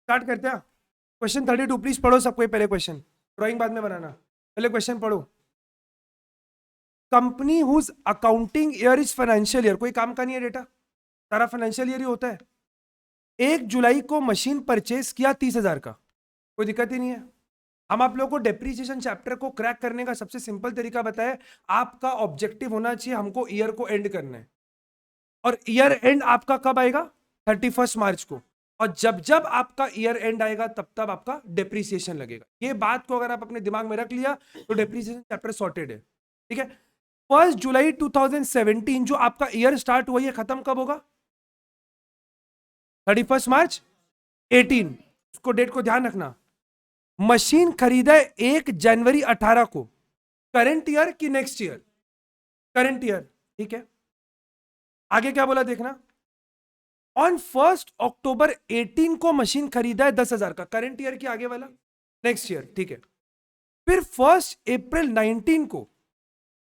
Start करते हैं। Question 32 please पढ़ो सब कोई, पहले क्वेश्चन, ड्राइंग बाद में बनाना, पहले क्वेश्चन पढ़ो। Company whose accounting year is financial year, कोई काम का नहीं है डेटा, सारा फाइनेंशियल ईयर ही होता है। 1 जुलाई को मशीन परचेज किया 30,000 का, कोई दिक्कत ही नहीं है। हम आप लोगों को डेप्रीसिएशन चैप्टर को क्रैक करने का सबसे सिंपल तरीका बताया। आपका ऑब्जेक्टिव होना चाहिए, हमको ईयर को एंड करना है, और ईयर एंड आपका कब आएगा? 31 मार्च को। और जब जब आपका ईयर एंड आएगा तब तब आपका डेप्रीसिएशन लगेगा। ये बात को अगर आप अपने दिमाग में रख लिया तो डेप्रीसिएशन चैप्टर सॉर्टेड है। ठीक है। 1 जुलाई 2017 जो आपका ईयर स्टार्ट हुआ, ये खत्म कब होगा? 31 मार्च 18। उसको डेट को ध्यान रखना। मशीन खरीदा 1 जनवरी 18 को, करंट ईयर की नेक्स्ट ईयर? Current year. ठीक है, आगे क्या बोला देखना। ऑन 1 अक्टूबर 18 को मशीन खरीदा है 10,000 का, करंट ईयर की आगे वाला, नेक्स्ट ईयर। ठीक है। फिर 1 अप्रैल 19 को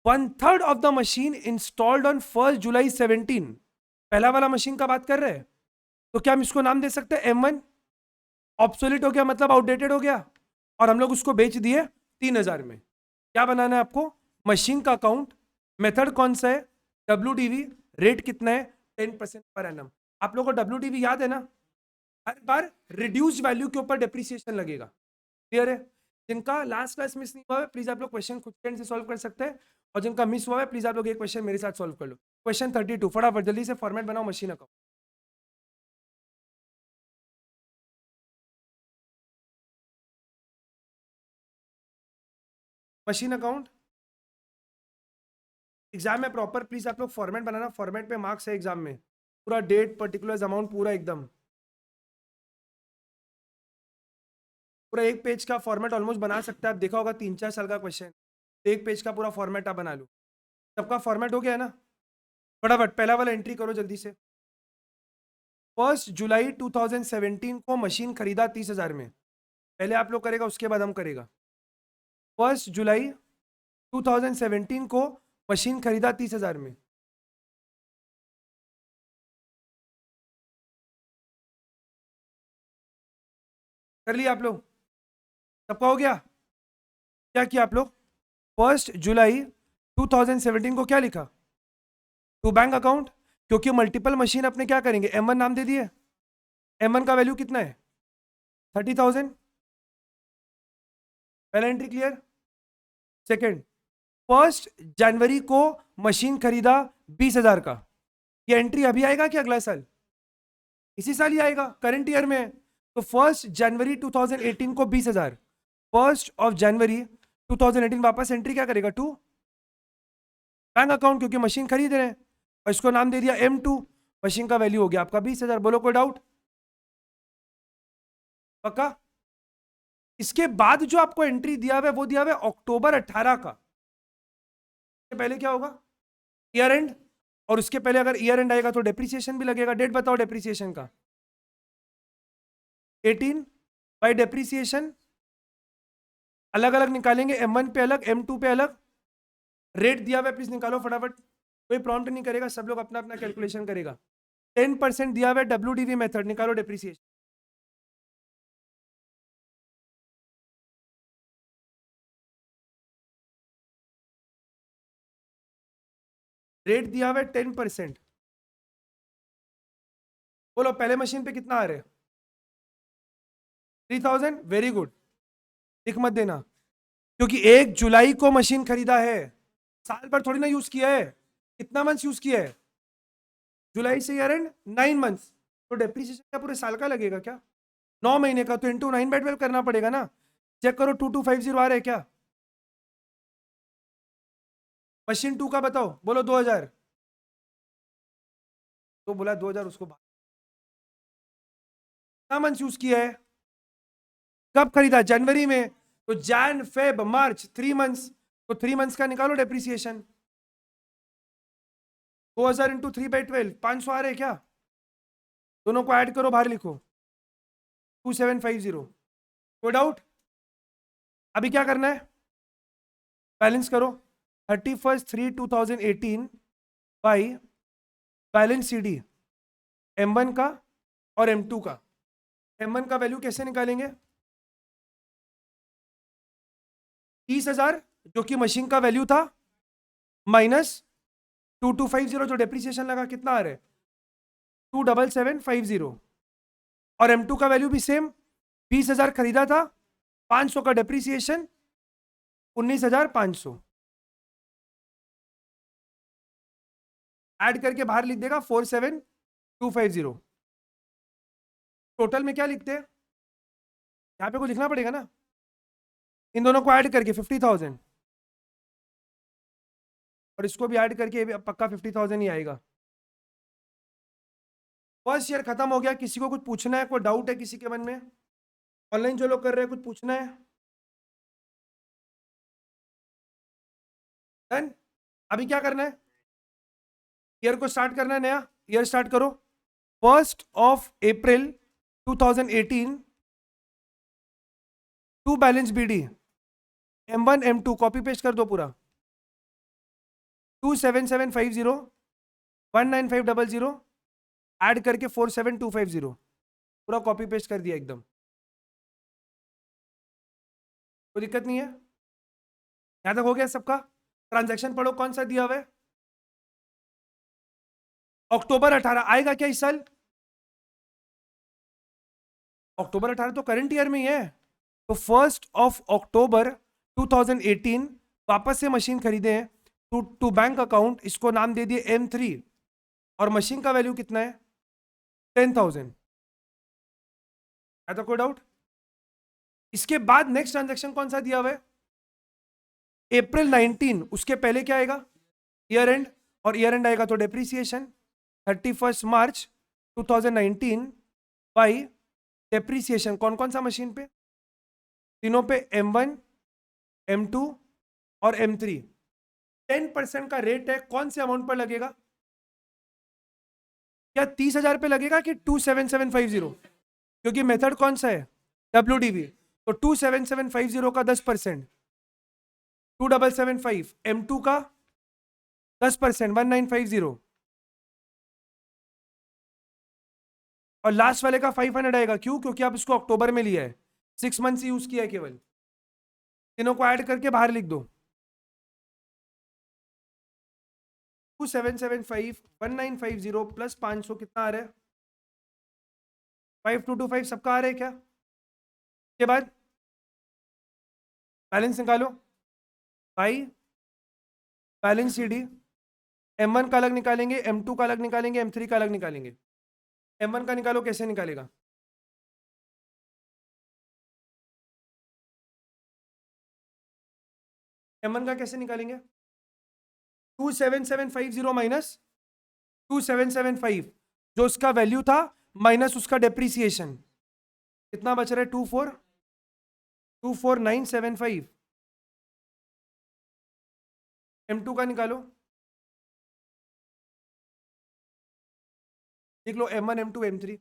1/3 of the machine installed on 1 जुलाई 17, पहला वाला मशीन का बात कर रहे हैं, तो क्या हम इसको नाम दे सकते हैं M1? ऑब्सोलेट हो गया, मतलब आउटडेटेड हो गया, और हम लोग उसको बेच दिए 3,000 में। क्या बनाना है आपको? मशीन का अकाउंट, मेथड कौन सा है? WDV, रेट कितना है? 10% पर एनम। आप लोगों को WDV याद है ना? हर बार रिड्यूस वैल्यू के ऊपर डेप्रिसिएशन लगेगा। क्लियर है? जिनका लास्ट क्लास मिस नहीं हुआ है प्लीज आप लोग क्वेश्चन खुद के से सॉल्व कर सकते हैं, और जिनका मिस हुआ है प्लीज आप लोग ये क्वेश्चन मेरे साथ सॉल्व कर लो। क्वेश्चन 32 फटाफट जल्दी से फॉर्मेट बनाओ machine account. Machine account exam में प्रॉपर प्लीज आप लोग फॉर्मेट बनाना, फॉर्मेट पे मार्क्स है एग्जाम में, पूरा डेट पर्टिकुलर अमाउंट पूरा एकदम पूरा। एक पेज का फॉर्मेट ऑलमोस्ट बना सकते हैं, आप देखा होगा 3-4 साल का क्वेश्चन, एक पेज का पूरा फॉर्मेट आप बना लो। सबका फॉर्मेट हो गया है ना? फटाफट पहला वाला एंट्री करो जल्दी से। 1 जुलाई 2017 को मशीन खरीदा 30,000 में, पहले आप लोग करेगा उसके बाद हम करेगा। 1 जुलाई 2017 को मशीन खरीदा 30,000 में। कर लिया आप लोग? सबका हो गया? क्या किया आप लोग? 1 जुलाई 2017 को क्या लिखा? टू बैंक अकाउंट, क्योंकि मल्टीपल मशीन अपने क्या करेंगे, M1 नाम दे दिए। M1 का वैल्यू कितना है? 30,000। पहला एंट्री क्लियर। सेकेंड, 1 जनवरी को मशीन खरीदा 20,000 का, ये एंट्री अभी आएगा कि अगला साल? इसी साल ही आएगा, करंट ईयर में है। तो 1 जनवरी 2018 को 20,000, 1 जनवरी 2018 वापस एंट्री क्या करेगा? टू बैंक अकाउंट, क्योंकि मशीन खरीद रहे हैं, और इसको नाम दे दिया M2। मशीन का वैल्यू हो गया आपका 20,000। बोलो कोई डाउट? पक्का? इसके बाद जो आपको एंट्री दिया हुआ है वो दिया हुआ है अक्टूबर 18 का, पहले क्या होगा? ईयर एंड, और उसके पहले अगर ईयर एंड आएगा तो डेप्रिसिएशन भी लगेगा। डेट बताओ डेप्रिसिएशन का। 18 बाई डेप्रिसिएशन अलग अलग निकालेंगे, M1 पे अलग, M2 पे अलग। रेट दिया हुआ है प्लीज निकालो फटाफट, कोई प्रॉम्प्ट नहीं करेगा, सब लोग अपना अपना कैलकुलेशन करेगा। 10% दिया हुआ है WDV मेथड, निकालो डेप्रिसिएशन। रेट दिया हुआ है 10%। बोलो पहले मशीन पे कितना आ रहा है? 3,000। वेरी गुड, लिख मत देना, क्योंकि 1 जुलाई को मशीन खरीदा है, साल भर थोड़ी ना यूज किया है। कितना मंथ यूज किया है? जुलाई से ईयर एंड 9 मंथ्स, तो डेप्रिसिएशन क्या पूरे साल का लगेगा क्या? 9 महीने का, तो इंटू 9/12 करना पड़ेगा ना। चेक करो 2250 आ रहा है क्या? मशीन 2 का बताओ, बोलो 2,000। तो बोला 2,000, उसको कितना मंथ यूज किया है? कब खरीदा? जनवरी में, तो जैन फेब मार्च 3 मंथ्स, तो 3 मंथ्स का निकालो डेप्रिसिएशन। 2,000 इंटू 3/12, 500 आ रहे क्या? दोनों को ऐड करो, बाहर लिखो 2750। कोई डाउट? अभी क्या करना है? बैलेंस करो 31/3/2018 बाई बैलेंस CD M1 का और M2 का। M1 का वैल्यू कैसे निकालेंगे? 30,000 जो कि मशीन का वैल्यू था, माइनस 2250 जो डेप्रिसिएशन लगा, कितना आ रहा है? 27750। और M2 का वैल्यू भी सेम, 20,000 खरीदा था, 500 का डेप्रिसिएशन, 19,500। ऐड करके बाहर लिख देगा 47250। टोटल में क्या लिखते हैं? यहाँ पे कुछ लिखना पड़ेगा ना, इन दोनों को ऐड करके 50,000, और इसको भी ऐड करके पक्का 50,000 ही आएगा। फर्स्ट ईयर खत्म हो गया। किसी को कुछ पूछना है? कोई डाउट है किसी के मन में? ऑनलाइन जो लोग कर रहे हैं, कुछ पूछना है? डन। अभी क्या करना है? ईयर को स्टार्ट करना है, नया ईयर स्टार्ट करो। 1 April 2018 to balance BD, M1 M2 copy paste कर दो पूरा। 27750 19500 ऐड करके 47250 पूरा कॉपी पेस्ट कर दिया एकदम। कोई दिक्कत नहीं है? यहां तक हो गया सबका? ट्रांजैक्शन पढ़ो, कौन सा दिया हुआ है? अक्टूबर 18 आएगा क्या इस साल? अक्टूबर 18 तो करंट ईयर में ही है। तो 1 अक्टूबर 2018 वापस से मशीन खरीदे हैं टू बैंक अकाउंट, इसको नाम दे दिए M3, और मशीन का वैल्यू कितना है? 10,000। है तो कोई डाउट? इसके बाद नेक्स्ट ट्रांजैक्शन कौन सा दिया हुआ है? अप्रैल 19, उसके पहले क्या आएगा? ईयर एंड, और ईयर एंड आएगा तो डेप्रीसिएशन। 31 March 2019 by depreciation. कौन कौन सा मशीन पे? तीनों पे, M1 M2 और M3। 10% का रेट है, कौन से अमाउंट पर लगेगा? क्या 30,000 पे लगेगा कि 27750? क्योंकि मेथड कौन सा है? WDV। तो 27750 का 10%, 2775। M2 का 10%, 1950। और लास्ट वाले का 500 आएगा। क्यों? क्योंकि आप इसको अक्टूबर में लिया है, 6 मंथ्स यूज किया है केवल। तीनों को ऐड करके बाहर लिख दो। 2775 1950 प्लस 500 कितना आ रहा है? 5225 सबका आ रहा है क्या? के बाद बैलेंस निकालो भाई। बैलेंस CD M1 का अलग निकालेंगे, M2 का अलग निकालेंगे, M3 का अलग निकालेंगे। M1 का निकालो, कैसे निकालेगा? M1 का कैसे निकालेंगे? 27750 माइनस 2775 जो उसका वैल्यू था, माइनस उसका डेप्रीसिएशन, कितना बच रहा है? 24975। M2 का निकालो, लिख लो M1 M2 M3।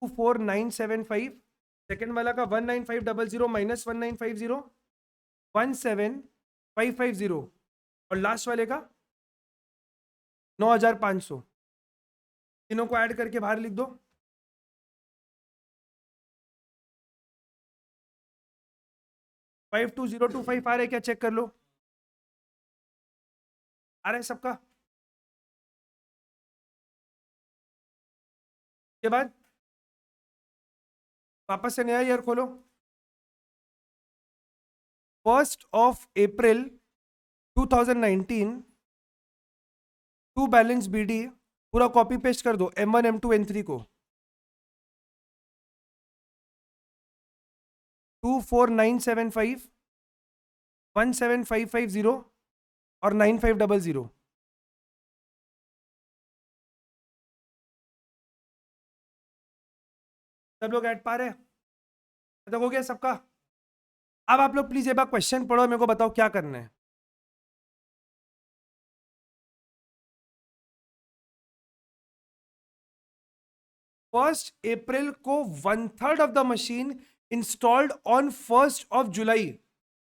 24975, सेकेंड वाला का 19500 माइनस 1950 17550, और लास्ट वाले का 9500। तीनों को ऐड करके बाहर लिख दो। 52025 आ रहा है क्या? चेक कर लो, आ रहा है सबका? के बाद वापस से नया ईयर खोलो। 1 अप्रैल 2019 टू बैलेंस BD पूरा कॉपी पेस्ट कर दो M1 M2 M3 को। 24975 17550 और 9500। सब लोग ऐड पा रहे हैं? तो हो गया सबका? अब आप लोग प्लीज एक बार क्वेश्चन पढ़ो, मेरे को बताओ क्या करना है। 1 अप्रैल को 1/3 of the machine installed on 1 जुलाई।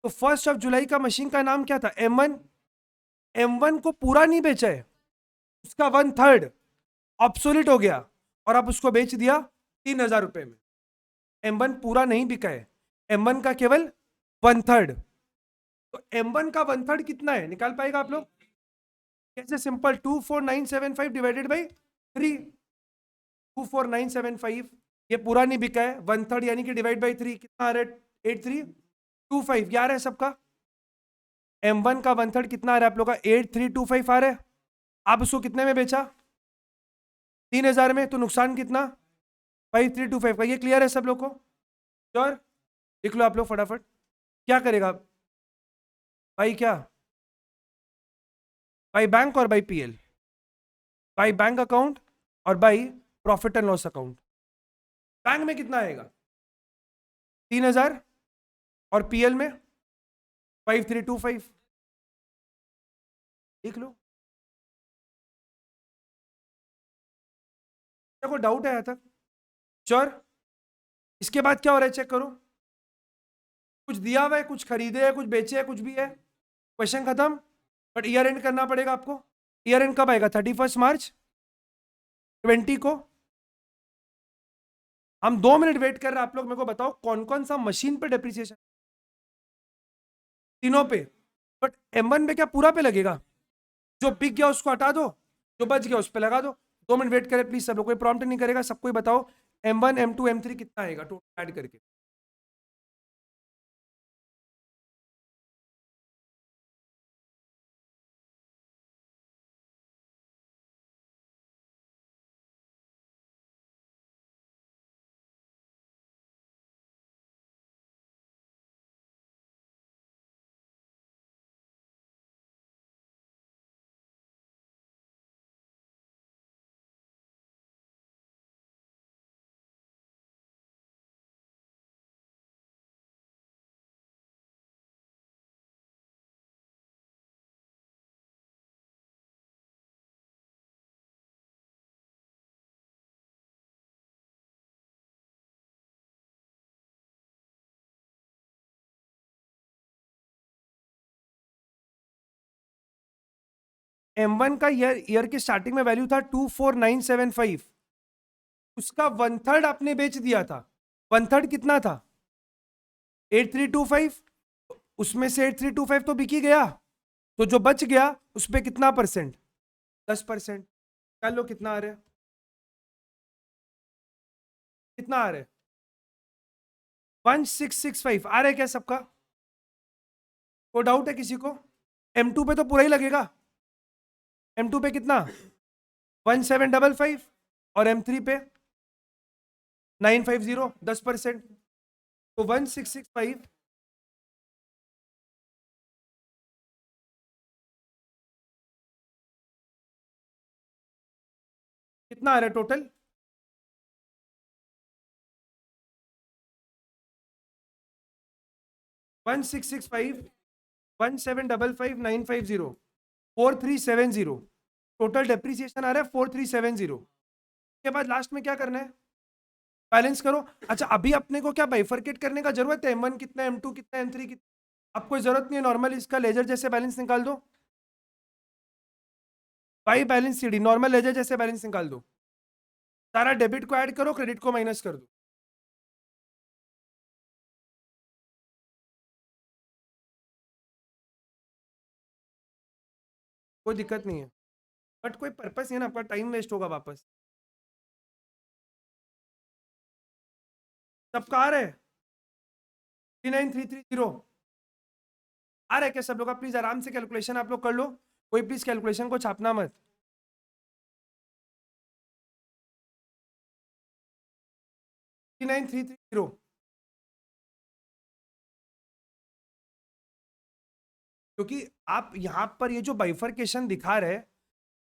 तो 1 जुलाई का मशीन का नाम क्या था? M1। M1 को पूरा नहीं बेचा है, उसका 1/3 ऑब्सोलिट हो गया और आप उसको बेच दिया 3,000 रुपए में। M1 पूरा नहीं बिका है, M1 का केवल 1/3। तो M1 का 1/3 कितना है, निकाल पाएगा आप लोग? कैसे? Simple, 24975 divided by 3। 24975, ये पूरा नहीं बिका है, 1/3 यानी कि डिवाइड बाई 3 कितना आ रहा है? 8325। यार है सबका। M1 का 1/3 कितना आ रहा है आप लोग का? 8325 आ रहा है। आप उसको कितने में बेचा? 3,000 में। तो नुकसान कितना? 5325 का। ये क्लियर है सब लोग को? श्योर? लिख लो आप लोग फटाफट। क्या करेगा भाई? क्या बाई बैंक और by PL? By bank account और by profit and loss account. Bank में कितना आएगा? 3,000 और PL में 5325। लिख लो। देखो डाउट है यहां तक? श्योर? इसके बाद क्या हो रहा है चेक करो। कुछ दिया हुआ है, कुछ खरीदे है, कुछ बेचे है, कुछ भी है, क्वेश्चन खत्म। बट ईयर एंड करना पड़ेगा आपको। ईयर एंड कब आएगा? 31 मार्च 20 को। हम 2 मिनट वेट कर रहे हैं, आप लोग मेरे को बताओ कौन कौन सा मशीन पे डेप्रिसिएशन? तीनों पे। बट M1 पे क्या पूरा पे लगेगा? जो बिक गया उसको हटा दो, जो बच गया उस पे लगा दो। 2 मिनट वेट करें प्लीज सब लोग, कोई प्रॉम्प्ट नहीं करेगा, सबको ही बताओ M1 M2 M3 कितना आएगा टोटल ऐड करके। M1 का ईयर के स्टार्टिंग में वैल्यू था 24975, उसका 1/3 आपने बेच दिया था। 1/3 कितना था? 8325। उसमें से 8325 तो बिक ही गया, तो जो बच गया उस पर कितना परसेंट? 10%। कर लो कितना आ रहा है? कितना आ रहा है? 1665 आ रहा है क्या सबका? कोई डाउट है किसी को? M2 पे तो पूरा ही लगेगा। M2 पे कितना? 1755 और M3 पे 950, 10%। तो 1665 कितना आ रहा है टोटल? 1665 1755 950 4370 टोटल डेप्रिसिएशन आ रहा है 4370। के बाद लास्ट में क्या करना है? बैलेंस करो। अच्छा अभी अपने को क्या बाइफरकेट करने का जरूरत है? M1 कितना, M2 कितना, M3 कितना? अब कोई जरूरत नहीं है, नॉर्मल इसका लेजर जैसे बैलेंस निकाल दो। By balance CD normal ledger जैसे बैलेंस निकाल दो। सारा डेबिट को ऐड करो, क्रेडिट को माइनस कर दो। कोई दिक्कत नहीं है, बट कोई पर्पस नहीं है ना, आपका टाइम वेस्ट होगा वापस। सबका आ रहा है? 39330 आ रहा है क्या सब लोग? प्लीज आराम से कैलकुलेशन आप लोग कर लो, कोई प्लीज कैलकुलेशन को छापना मत। 39330। क्योंकि आप यहाँ पर ये जो बाइफरकेशन दिखा रहे हैं,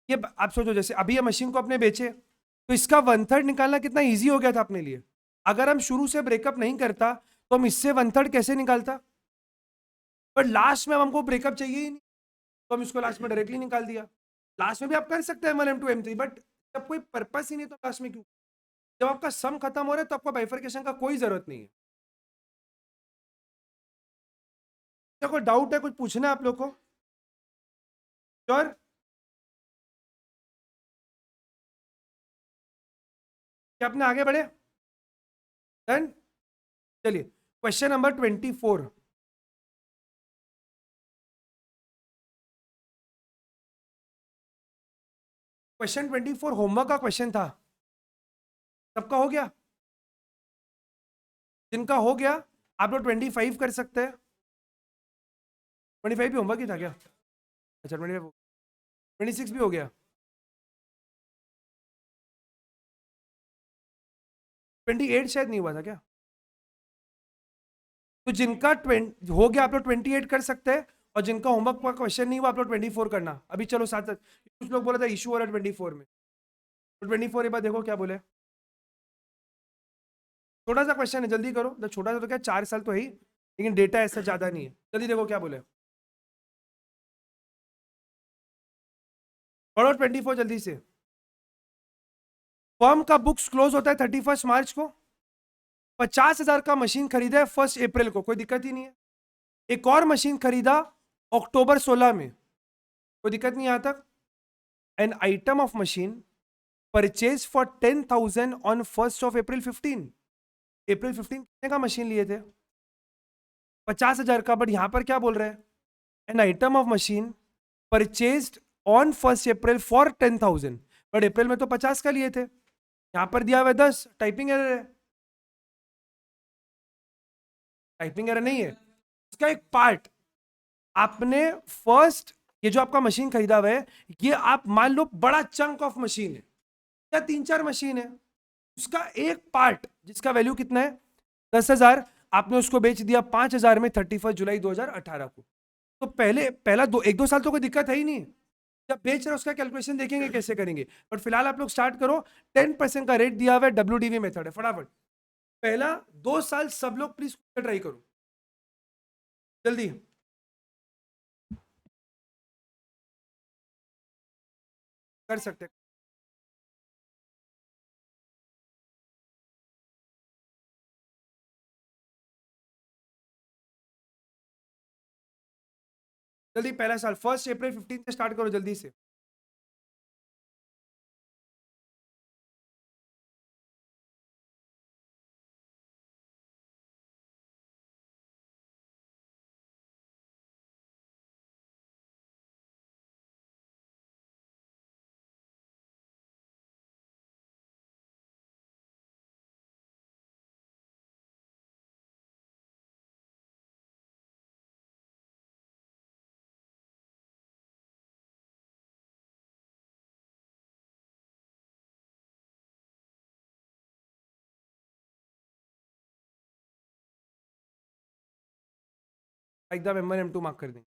ये आप सोचो जैसे अभी ये मशीन को अपने बेचे, तो इसका 1/3 निकालना कितना इजी हो गया था अपने लिए। अगर हम शुरू से ब्रेकअप नहीं करता तो हम इससे 1/3 कैसे निकालता? बट लास्ट में हमको ब्रेकअप चाहिए ही नहीं, तो हम इसको लास्ट में डायरेक्टली निकाल दिया। लास्ट में भी आप कर सकते हैं M1 M2 M3, बट जब कोई पर्पस ही नहीं तो लास्ट में क्यों? जब आपका सम खत्म हो रहा है तो आपको बाइफरकेशन का कोई जरूरत नहीं है। अच्छा कोई डाउट है, कुछ पूछना है आप लोग को? श्योर? क्या अपने आगे बढ़े? डन। चलिए क्वेश्चन नंबर 24। क्वेश्चन 24 होमवर्क का क्वेश्चन था। सबका हो गया? जिनका हो गया आप लोग 25 कर सकते हैं। 25 भी होमवर्क ही था क्या? अच्छा 25, 26 भी हो गया। 28 शायद नहीं हुआ था क्या? तो जिनका 20 हो गया आप लोग 28 कर सकते हैं, और जिनका होमवर्क का क्वेश्चन नहीं हुआ आप लोग 24 करना। अभी चलो साथ साथ, कुछ लोग बोला था इशू हो रहा है 24 में, तो 24 के बाद देखो क्या बोले। छोटा सा क्वेश्चन है, जल्दी करो। तो छोटा सा तो क्या, 4 साल तो है ही, लेकिन डेटा ऐसा ज्यादा नहीं है। जल्दी देखो क्या बोले, पढ़ो 24 जल्दी से। फर्म का बुक्स क्लोज होता है 31 मार्च को। 50,000 का मशीन खरीदा है 1 अप्रैल को, कोई दिक्कत ही नहीं है। एक और मशीन खरीदा अक्टूबर 16 में, कोई दिक्कत नहीं यहाँ तक। N item of machine purchase for 10,000 on 1 April 15। April 15 कितने का मशीन लिए थे? 50,000 का। बट यहां पर क्या बोल रहे हैं? An item of machine purchased on 1 April for 10,000। But April में तो 50 का लिए थे, यहां पर दिया हुआ है 10। टाइपिंग एरर है, टाइपिंग एरर नहीं है, इसका एक पार्ट। आपने फर्स्ट, ये जो आपका मशीन खरीदा हुआ है, ये आप मान लो बड़ा चंक ऑफ मशीन है, या 3-4 मशीन है, उसका एक पार्ट जिसका वैल्यू कितना है 10,000, आपने उसको बेच दिया 5,000 में 31 जुलाई 2018 को। तो पहले पहला 1-2 साल तो कोई दिक्कत है ही नहीं। जब बेच रहे हो उसका कैलकुलेशन देखेंगे कैसे करेंगे, बट फिलहाल आप लोग स्टार्ट करो। 10% का रेट दिया हुआ है, WDV मेथड है, फटाफट पहला 2 साल सब लोग प्लीज ट्राई करो जल्दी। कर सकते हैं। जल्दी पहला साल 1 April 15 से स्टार्ट करो जल्दी से। एकदम M1 M2 मार्क कर देंगे।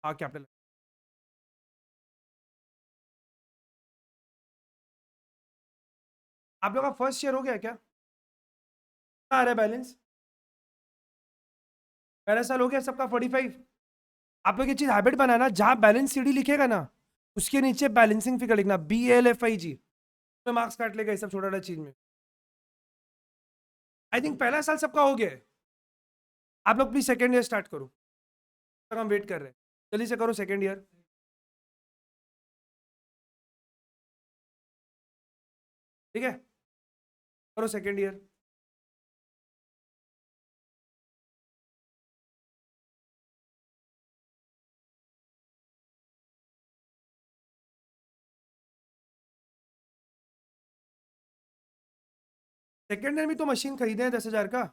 हाँ कैपिटल। आप लोग का फर्स्ट ईयर हो गया क्या? कितना आ रहा है बैलेंस? पहला साल हो गया सबका 45। आप लोग ये चीज हैबिट बनाना, जहां बैलेंस सीडी लिखेगा ना उसके नीचे बैलेंसिंग फिगर लिखना, BLFIG, में मार्क्स काट लेगा ये सब छोटा छोटा चीज में। आई थिंक पहला साल सबका हो गया है। आप लोग प्लीज सेकेंड ईयर स्टार्ट करो, तक हम वेट कर रहे हैं। जल्दी से करो सेकेंड ईयर। ठीक है, करो सेकेंड ईयर। सेकेंड ईयर में तो मशीन खरीदे हैं 10,000 का।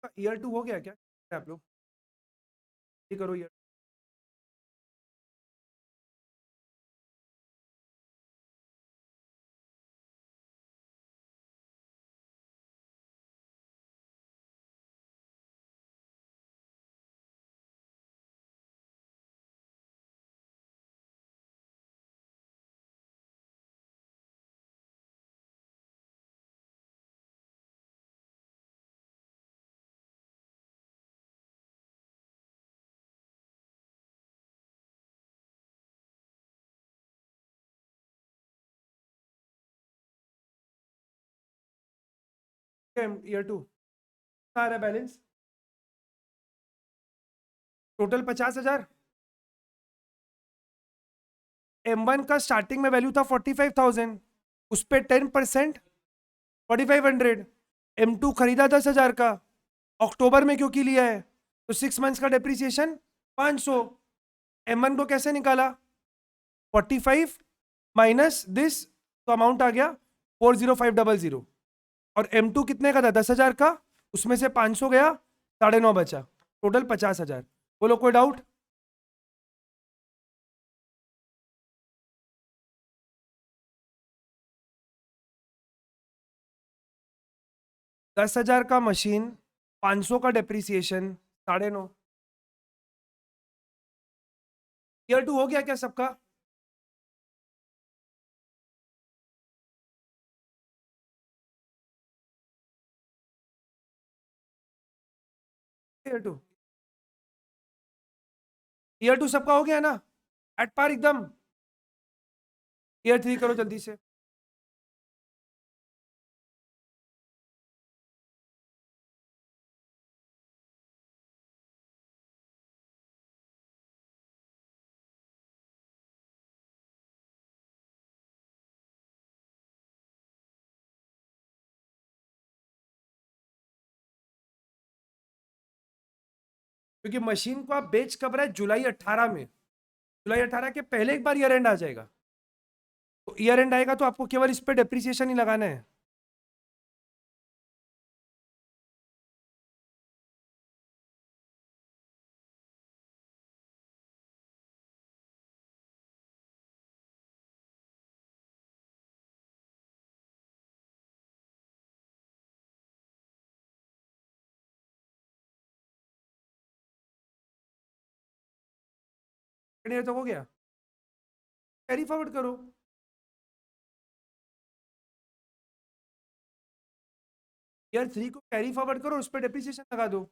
ईयर 2 हो गया क्या आप लोग? ये करो ईयर ईयर 2 आ रहा है बैलेंस टोटल 50,000। M1 का स्टार्टिंग में वैल्यू था 45,000, उस पे 10% 4,500। M2 खरीदा 10,000 का, अक्टूबर में क्योंकि लिया है तो 6 मंथ्स का डेप्रिसिएशन 500। M1 को कैसे निकाला? 45 माइनस दिस, तो अमाउंट आ गया 40500। और M2 कितने का था? 10,000 का, उसमें से 500 गया, 9.5 बचा, टोटल 50,000। बोलो कोई डाउट? 10,000 का मशीन, 500 का डेप्रिसिएशन, 9.5। ईयर 2 हो गया क्या सबका? ईयर 2, ईयर 2 सबका हो गया ना एट पार एकदम? ईयर 3 करो जल्दी से। क्योंकि मशीन को आप बेच कब रहे? जुलाई 18 में। जुलाई 18 के पहले एक बार ईयर एंड आ जाएगा, तो ईयर एंड आएगा तो आपको केवल इस पे डेप्रिसिएशन ही लगाना है। ईयर तो हो गया, कैरी फॉरवर्ड करो। ईयर 3 को कैरी फॉरवर्ड करो, उस पर डेप्रिसिएशन लगा दो।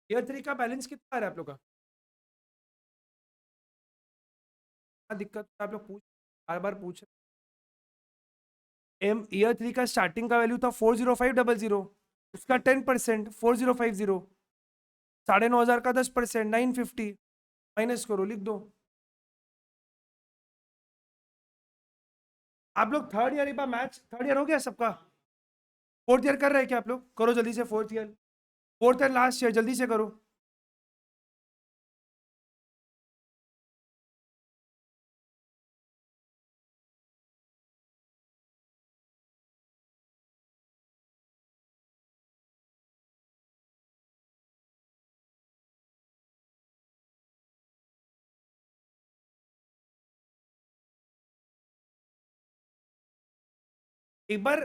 ईयर 3 का बैलेंस कितना आ रहा है आप लोग का? क्या दिक्कत है? आप लोग पूछ, बार बार पूछ। एम ईयर 3 का स्टार्टिंग का वैल्यू था 40500, उसका 10% 4050, 9,500 का 10% 950, माइनस करो, लिख दो। आप लोग थर्ड ईयर, एक बार मैच थर्ड ईयर हो गया सबका? फोर्थ ईयर कर रहे हैं क्या आप लोग? करो जल्दी से fourth year, fourth and last year जल्दी से करो। एक बार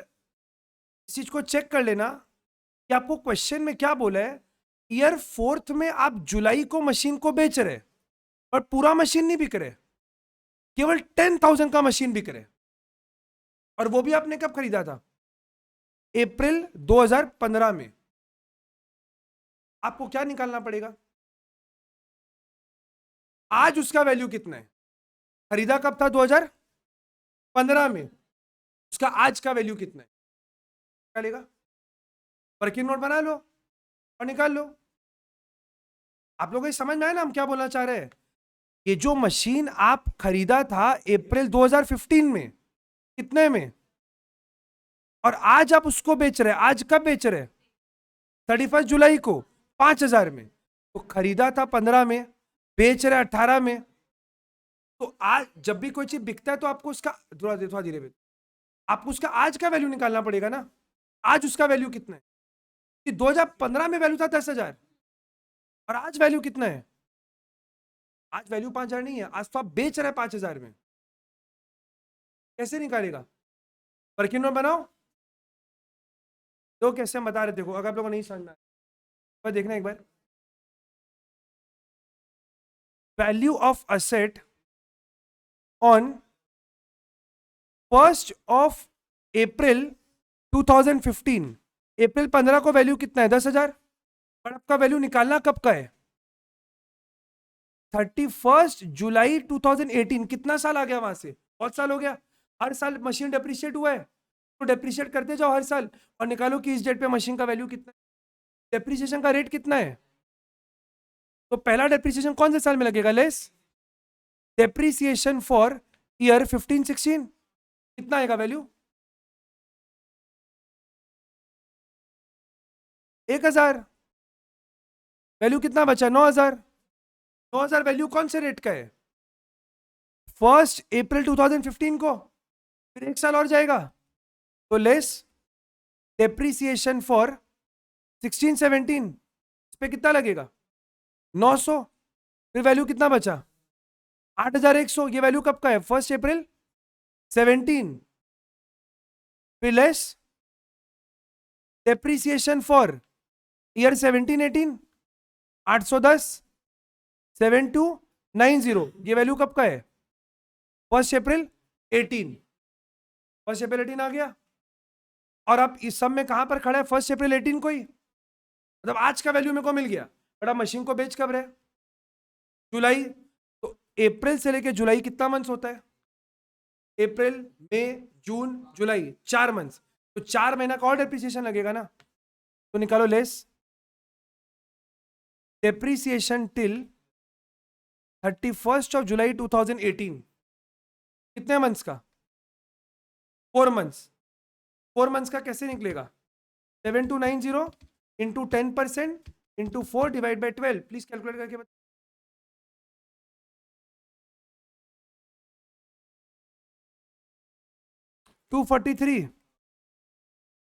इस चीज को चेक कर लेना कि आपको क्वेश्चन में क्या बोला है। ईयर फोर्थ में आप जुलाई को मशीन को बेच रहे, पर पूरा मशीन नहीं बिक रहे, केवल 10,000 का मशीन बिक रहे। और वो भी आपने कब खरीदा था? अप्रैल 2015 में। आपको क्या निकालना पड़ेगा? आज उसका वैल्यू कितना है? खरीदा कब था? 2015 में। उसका आज का वैल्यू कितना है निकालेगा। वर्किंग नोट बना लो और निकाल लो। आप लोगों को समझ में आया ना हम क्या बोलना चाह रहे हैं। ये जो मशीन आप खरीदा था अप्रैल 2015 में, कितने में, और आज आप उसको बेच रहे हैं, आज कब बेच रहे हैं, 31 जुलाई को 5,000 में। तो खरीदा था 15 में, बेच रहे 18 में। तो आज जब भी कोई चीज बिकता है तो आपको उसका थोड़ा धीरे आपको उसका आज का वैल्यू निकालना पड़ेगा ना। आज उसका वैल्यू कितना है कि 2015 में वैल्यू था 10,000 और आज वैल्यू कितना है। आज वैल्यू 5,000 नहीं है, आज तो आप बेच रहे हैं 5,000 में। कैसे निकालेगा, वर्किंग नोट बनाओ। तो कैसे हम बता रहे, देखो अगर आप लोगों को नहीं समझना है देखना एक बार। वैल्यू ऑफ असेट ऑन 1 अप्रैल 2015। अप्रैल 15 को वैल्यू कितना है, 10,000। पर आपका वैल्यू निकालना कब का है, 31 जुलाई 2018। कितना साल आ गया वहां से, बहुत साल हो गया। हर साल मशीन डेप्रिशिएट हुआ है, तो डेप्रिशिएट करते जाओ हर साल और निकालो कि इस डेट पे मशीन का वैल्यू कितना है, डेप्रिसिएशन का रेट कितना है। तो पहला डेप्रिसिएशन कौन से साल में लगेगा, लेस डेप्रिसिएशन फॉर ईयर 15-16। कितना आएगा वैल्यू, 1,000। वैल्यू कितना बचा, 9,000। 9,000 वैल्यू कौन से रेट का है, 1 अप्रैल 2015 को। फिर एक साल और जाएगा तो लेस डेप्रिसिएशन फॉर 16-17, इस पे कितना लगेगा, 900। फिर वैल्यू कितना बचा, 8,100। ये वैल्यू कब का है, 1 अप्रैल 17। फिर लेस डेप्रिसिएशन फॉर ईयर 17-18, 810, 7290। ये वैल्यू कब का है, 1 अप्रैल 18। 1 अप्रैल 18 आ गया। और अब इस सब में कहां पर खड़ा है, 1 अप्रैल 18 को ही, मतलब आज का वैल्यू मेरे को मिल गया। बट आप मशीन को बेच कब रहे, जुलाई। तो अप्रैल से लेके जुलाई कितना मंथ्स होता है, अप्रैल मई जून जुलाई, 4 मंथ्स। तो 4 महीना का और डेप्रिसिएशन लगेगा ना। तो निकालो लेस डेप्रिसिएशन टिल 31 जुलाई 2018। कितने मंथ्स का, 4 मंथ्स। 4 मंथ्स का कैसे निकलेगा, 7290 into 10% into 4 divide by 12। Please calculate करके बता। 243।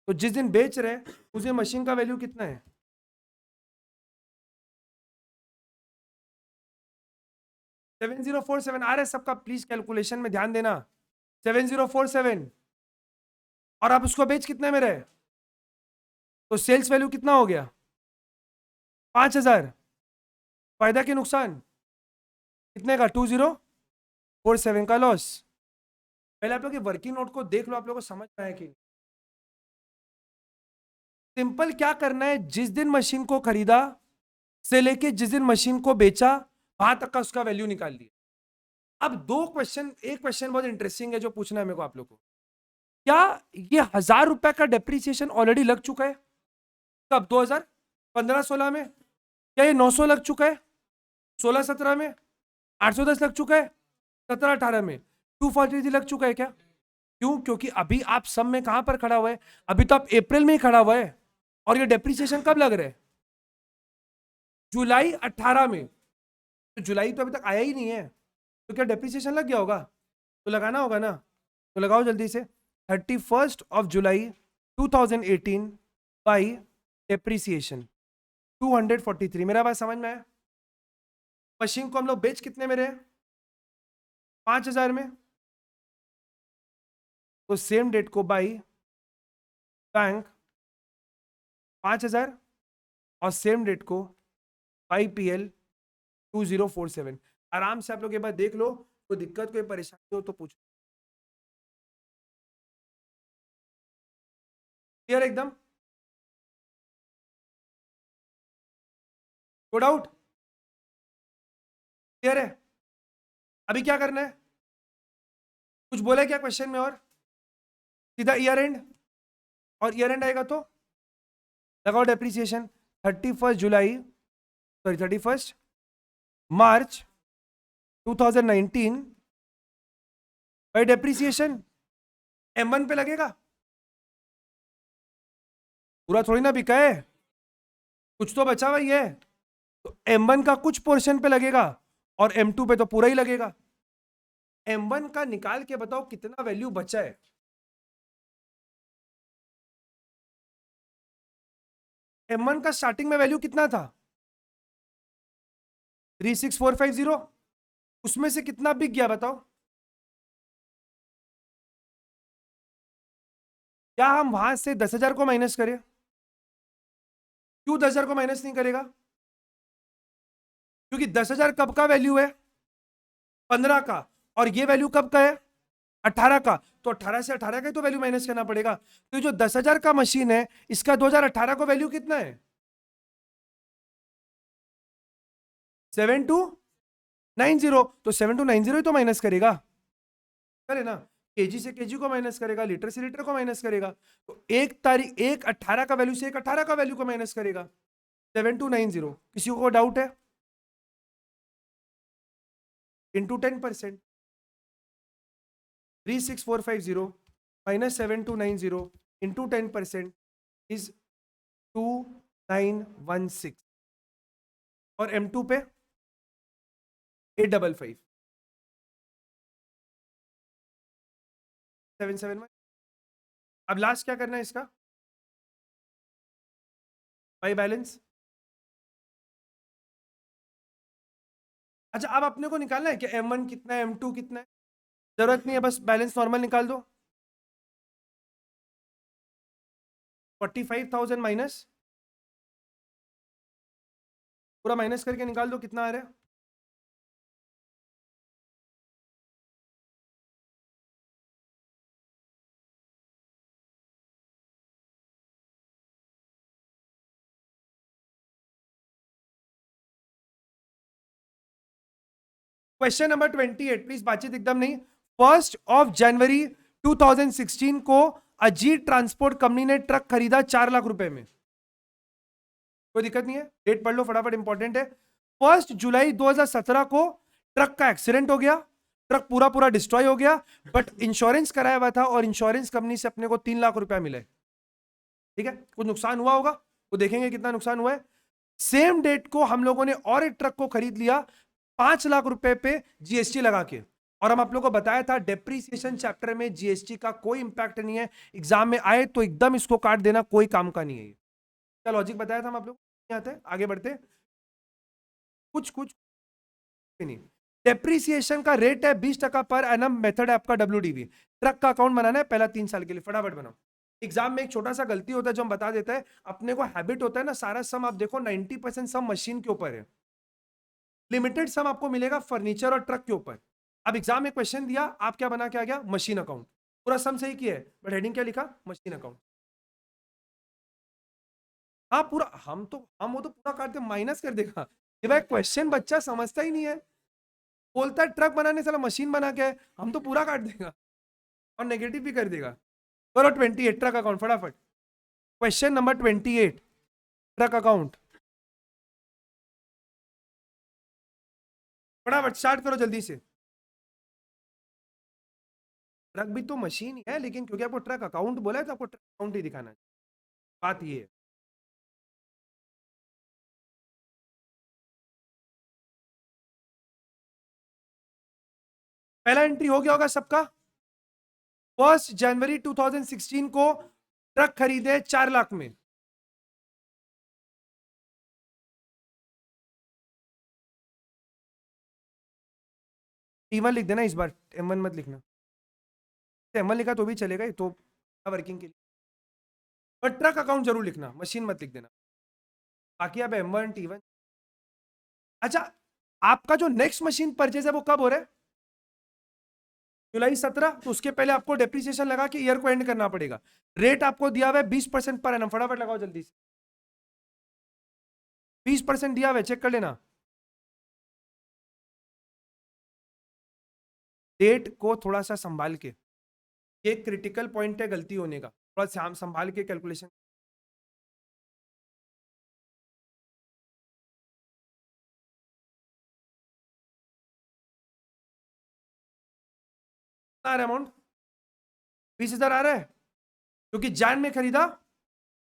तो जिस दिन बेच रहे हैं उस दिन मशीन का वैल्यू कितना है, 7047 आ रहा है सबका, प्लीज कैलकुलेशन में ध्यान देना। 7047। और आप उसको बेच कितने में रहे, तो सेल्स वैल्यू कितना हो गया, 5,000। फायदा के नुकसान कितने का, 2047 का लॉस। पहले आप लोग ये वर्किंग नोट को देख लो, आप लोगों को समझ में आया कि सिंपल क्या करना है, जिस दिन मशीन को खरीदा से लेके जिस दिन मशीन को बेचा वहां तक का उसका वैल्यू निकाल लिया। अब दो क्वेश्चन, एक क्वेश्चन बहुत इंटरेस्टिंग है जो पूछना है मेरे को आप लोग को। क्या ये 1,000 रुपए का डेप्रिसिएशन ऑलरेडी लग चुका है, कब, 2015-16 में। क्या ये 900 लग चुका है 16-17 में, 810 लग चुका है 17-18 में, 243 लग चुका है क्या। क्यों, क्योंकि अभी आप सब में कहां पर खड़ा हुआ है, अभी तो आप अप्रैल में ही खड़ा हुआ है। और ये डेप्रिसिएशन कब लग रहा है, जुलाई 18 में। तो जुलाई तो अभी तक आया ही नहीं है, तो क्या डेप्रिसिएशन लग गया होगा, तो लगाना होगा ना। तो लगाओ जल्दी से, 31 जुलाई 2018 बाई डेप्रिसिएशन 243। मेरा बात समझ में आया। मशीन को हम लोग बेच कितने में रहे, 5,000 में। तो सेम डेट को बाई बैंक 5,000 और सेम डेट को बाई PL 2047। आराम से आप लोग एक बार देख लो, कोई दिक्कत कोई परेशानी हो तो पूछो। क्लियर एकदम, नो डाउट, क्लियर है। अभी क्या करना है, कुछ बोला क्या क्वेश्चन में और, सीधा ईयर एंड, और ईयर एंड आएगा तो लगाओ depreciation 31 July, sorry 31 March 2019 by depreciation M1 पे लगेगा। पूरा थोड़ी ना बिका है, कुछ तो बचा हुआ ही है, तो M1 का कुछ पोर्शन पे लगेगा और M2 पे तो पूरा ही लगेगा। M1 का निकाल के बताओ कितना वैल्यू बचा है। M1 का स्टार्टिंग में वैल्यू कितना था 36450, उसमें से कितना बिक गया बताओ। क्या हम वहां से 10,000 को माइनस करें? क्यों 10,000 को माइनस नहीं करेगा? क्योंकि 10,000 कब का वैल्यू है 15 का, और ये वैल्यू कब का है 18 का, तो 18 से 18 का ही तो वैल्यू माइनस करना पड़ेगा। तो जो 10,000 का मशीन है इसका 2018 को वैल्यू कितना है 7290, तो 7290 ही तो माइनस करेगा, करे ना। केजी से केजी को माइनस करेगा, लीटर से लीटर को माइनस करेगा, तो एक तारीख एक 18 का वैल्यू से एक 18 का वैल्यू को माइनस करेगा 7290। किसी को डाउट है? इंटू 10%, 36450 माइनस 7290 इंटू 10% इज 2916, और M2 पे 855 771। अब लास्ट क्या करना है इसका, बाई बैलेंस। अच्छा, अब अपने को निकालना है कि M1 कितना है M2 कितना है, जरूरत नहीं है, बस बैलेंस नॉर्मल निकाल दो। 45,000 माइनस, पूरा माइनस करके निकाल दो कितना आ रहा है। क्वेश्चन नंबर 28, प्लीज बातचीत एकदम नहीं। 1 जनवरी 2016 को अजीत ट्रांसपोर्ट कंपनी ने ट्रक खरीदा 4 लाख रुपए में। कोई दिक्कत नहीं है, डेट पढ़ लो फटाफट, इंपॉर्टेंट है। 1 जुलाई 2017 को ट्रक का एक्सीडेंट हो गया, ट्रक पूरा पूरा डिस्ट्रॉय हो गया, बट इंश्योरेंस कराया हुआ था और इंश्योरेंस कंपनी से अपने को 3 लाख रुपया मिले। ठीक है, कुछ नुकसान हुआ होगा, वो देखेंगे कितना नुकसान हुआ है। सेम डेट को हम लोगों ने और एक ट्रक को खरीद लिया 5 लाख रुपए पे जीएसटी लगा के, और हम आप लोगों को बताया था डेप्रीसिएशन चैप्टर में जीएसटी का कोई इंपैक्ट नहीं है, एग्जाम में आए तो एकदम इसको काट देना, कोई काम का नहीं है। क्या लॉजिक बताया था हम आप लोग, नहीं आते आगे बढ़ते, कुछ कुछ नहीं। डेप्रीसिएशन का रेट है 20% पर एनम, मेथड है आपका डब्ल्यूडीवी। ट्रक का अकाउंट बनाना है पहला 3 साल के लिए, फटाफट बनाओ। एग्जाम में एक छोटा सा गलती होता है जो हम बता देते हैं, अपने को हैबिट होता है ना, सारा सम आप देखो 90% सम मशीन के ऊपर है, लिमिटेड सम आपको मिलेगा फर्नीचर और ट्रक के ऊपर। अब एग्जाम में क्वेश्चन दिया, आप क्या बना के आ गया, मशीन अकाउंट। पूरा सम सही किया है बट हेडिंग क्या लिखा, मशीन अकाउंट। हाँ पूरा, हम वो तो पूरा काट के माइनस कर देगा। ये भाई क्वेश्चन बच्चा समझता ही नहीं है, बोलता है ट्रक बनाने साला मशीन बना के है, हम तो पूरा काट देगा और नेगेटिव भी कर देगा। करो 28 ट्रक अकाउंट फटाफट। क्वेश्चन नंबर 28 ट्रक अकाउंट, फटाफट स्टार्ट करो जल्दी से। ट्रक भी तो मशीन ही है, लेकिन क्योंकि आपको ट्रक अकाउंट बोला है तो आपको ट्रक अकाउंट ही दिखाना है, बात ये है। पहला एंट्री हो गया होगा सबका, 1 जनवरी 2016 को ट्रक खरीदे 4 लाख में। T1 लिख देना इस बार, M1 मत लिखना। M1 लिखा तो भी चलेगा, ये तो वर्किंग के लिए, पर ट्रक अकाउंट जरूर लिखना, मशीन मत लिख देना। बाकी अब M1 T1। अच्छा, आपका जो नेक्स्ट मशीन परचेज है वो कब हो रहा है, जुलाई 17, तो उसके पहले आपको डेप्रिसिएशन लगा के ईयर को एंड करना पड़ेगा। रेट आपको दिया हुआ है 20% पर एनम, फटाफट लगाओ जल्दी से। 20% दिया हुआ है, चेक कर लेना। डेट को थोड़ा सा संभाल के, ये क्रिटिकल पॉइंट है गलती होने का, थोड़ा संभाल के कैलकुलेशन। आ रहा है अमाउंट 20,000 आ रहा है, क्योंकि जैन में खरीदा,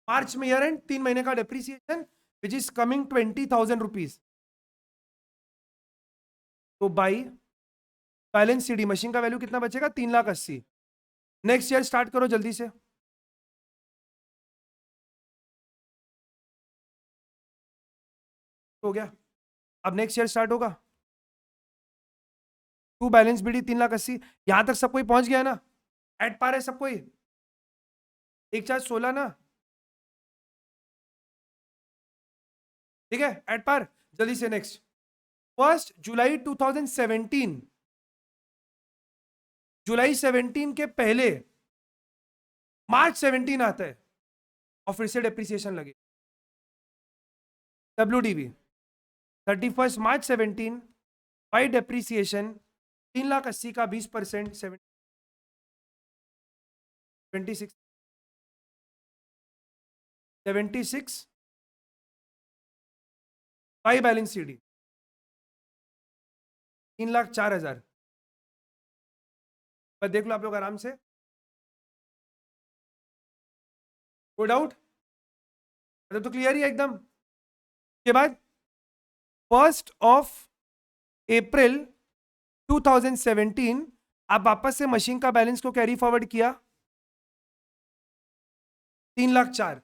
मार्च में ईयर एंड, 3 महीने का depreciation which is coming 20,000 rupees. तो बाई बैलेंस सीडी मशीन का वैल्यू कितना बचेगा, 3,80,000। नेक्स्ट ईयर स्टार्ट करो जल्दी से। हो गया, अब नेक्स्ट ईयर स्टार्ट होगा। टू बैलेंस बीडी 3,80,000, यहां तक सब कोई पहुंच गया ना, एट पार है सब कोई, एक चार्ज 16 ना, ठीक है एट पार। जल्दी से नेक्स्ट, 1 जुलाई 2017, जुलाई 17 के पहले मार्च 17 आता है और फिर से डेप्रिसिएशन लगे। WDV 31 मार्च 17 बाई डेप्रिसिएशन 3,80,000 का 20%, 76 बाई बैलेंस सीडी 3,04,000। बस देख लो आप लोग आराम से, कोई डाउट? तो क्लियर ही है एकदम। के बाद 1 अप्रैल 2017 आप वापस से मशीन का बैलेंस को कैरी फॉरवर्ड किया, 3,04,000।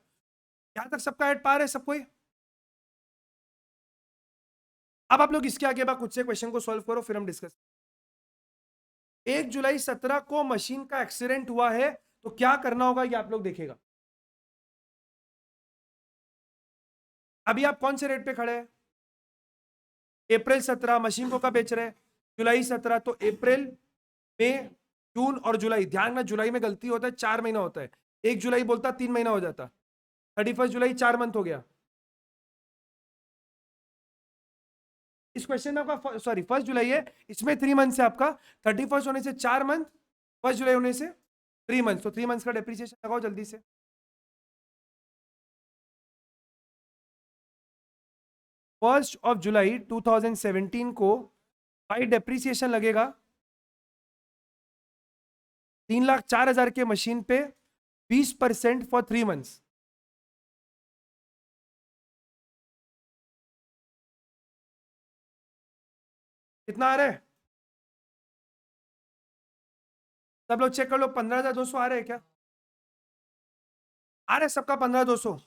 यहां तक सबका एट पार है सब कोई। अब आप लोग इसके आगे बाद खुद से क्वेश्चन को सॉल्व करो, फिर हम डिस्कस। 1 जुलाई 2017 को मशीन का एक्सीडेंट हुआ है, तो क्या करना होगा ये आप लोग देखेगा। अभी आप कौन से रेट पे खड़े हैं? अप्रैल 17 मशीन को कब बेच रहे हैं? जुलाई 17, तो अप्रैल, मई, जून और जुलाई। ध्यान में जुलाई में गलती होता है, 4 महीना होता है, 1 जुलाई बोलता 3 महीना हो जाता, 31 जुलाई 4 मंथ हो गया। इस क्वेश्चन में आपका सॉरी 1 जुलाई है, इसमें 3 मंथ से आपका 31 होने से 4 मंथ, 1 जुलाई होने से 3 मंथ, तो 3 मंथ का डेप्रिसिएशन लगाओ जल्दी से। 1 जुलाई 2017 को बाई डेप्रिसिएशन लगेगा 3,04,000 के मशीन पे 20% फॉर 3 मंथ्स। कितना आ रहा है? सब लोग चेक कर लो, 15,200 आ रहे हैं क्या? आ रहे सबका 15,200?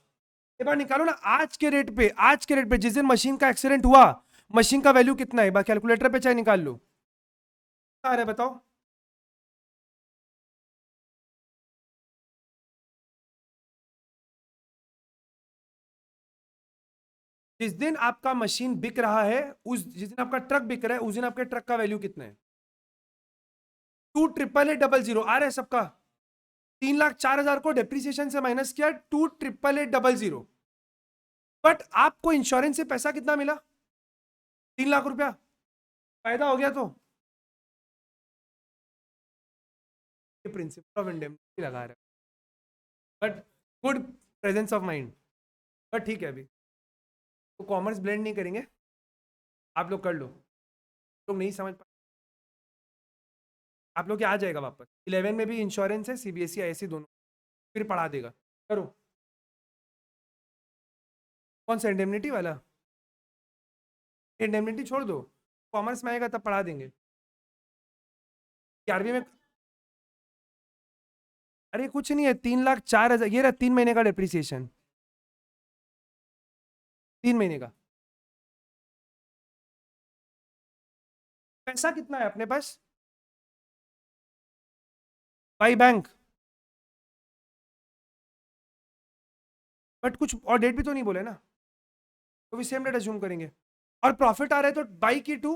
एक बार निकालो ना, आज के रेट पे, आज के रेट पे जिस दिन मशीन का एक्सीडेंट हुआ, मशीन का वैल्यू कितना है? कैलकुलेटर पे चाहे निकाल लो, आ रहा है बताओ। जिस दिन आपका मशीन बिक रहा है, उस जिस दिन आपका ट्रक बिक रहा है, उस दिन आपके ट्रक का वैल्यू कितना है? 2,888,000 आ रहा है सबका। 3,04,000 को डेप्रिसिएशन से माइनस किया, 2,888,000। बट आपको इंश्योरेंस से पैसा कितना मिला? 3 लाख रुपया फायदा हो गया। तो ये प्रिंसिपल ऑफ इंडेमनिटी लगा रहा है, but good presence of mind. But ठीक है, अभी तो कॉमर्स ब्लेंड नहीं करेंगे, आप लोग कर लो, लोग नहीं समझ पा, आप लोग के आ जाएगा वापस। 11 में भी इंश्योरेंस है, CBSE ISC दोनों, फिर पढ़ा देगा। करो, कौन सा इंडेमनिटी वाला? इंडेमनिटी छोड़ दो, कॉमर्स में आएगा तब पढ़ा देंगे। 11वीं में, अरे कुछ नहीं है, 3,04,000 ये रहा, 3 महीने का डेप्रिसिएशन, 3 महीने का। पैसा कितना है अपने पास? बाई बैंक, बट कुछ और डेट भी तो नहीं बोले ना, तो भी सेम डेट अज्यूम करेंगे। और प्रॉफिट आ रहा है तो बाई की to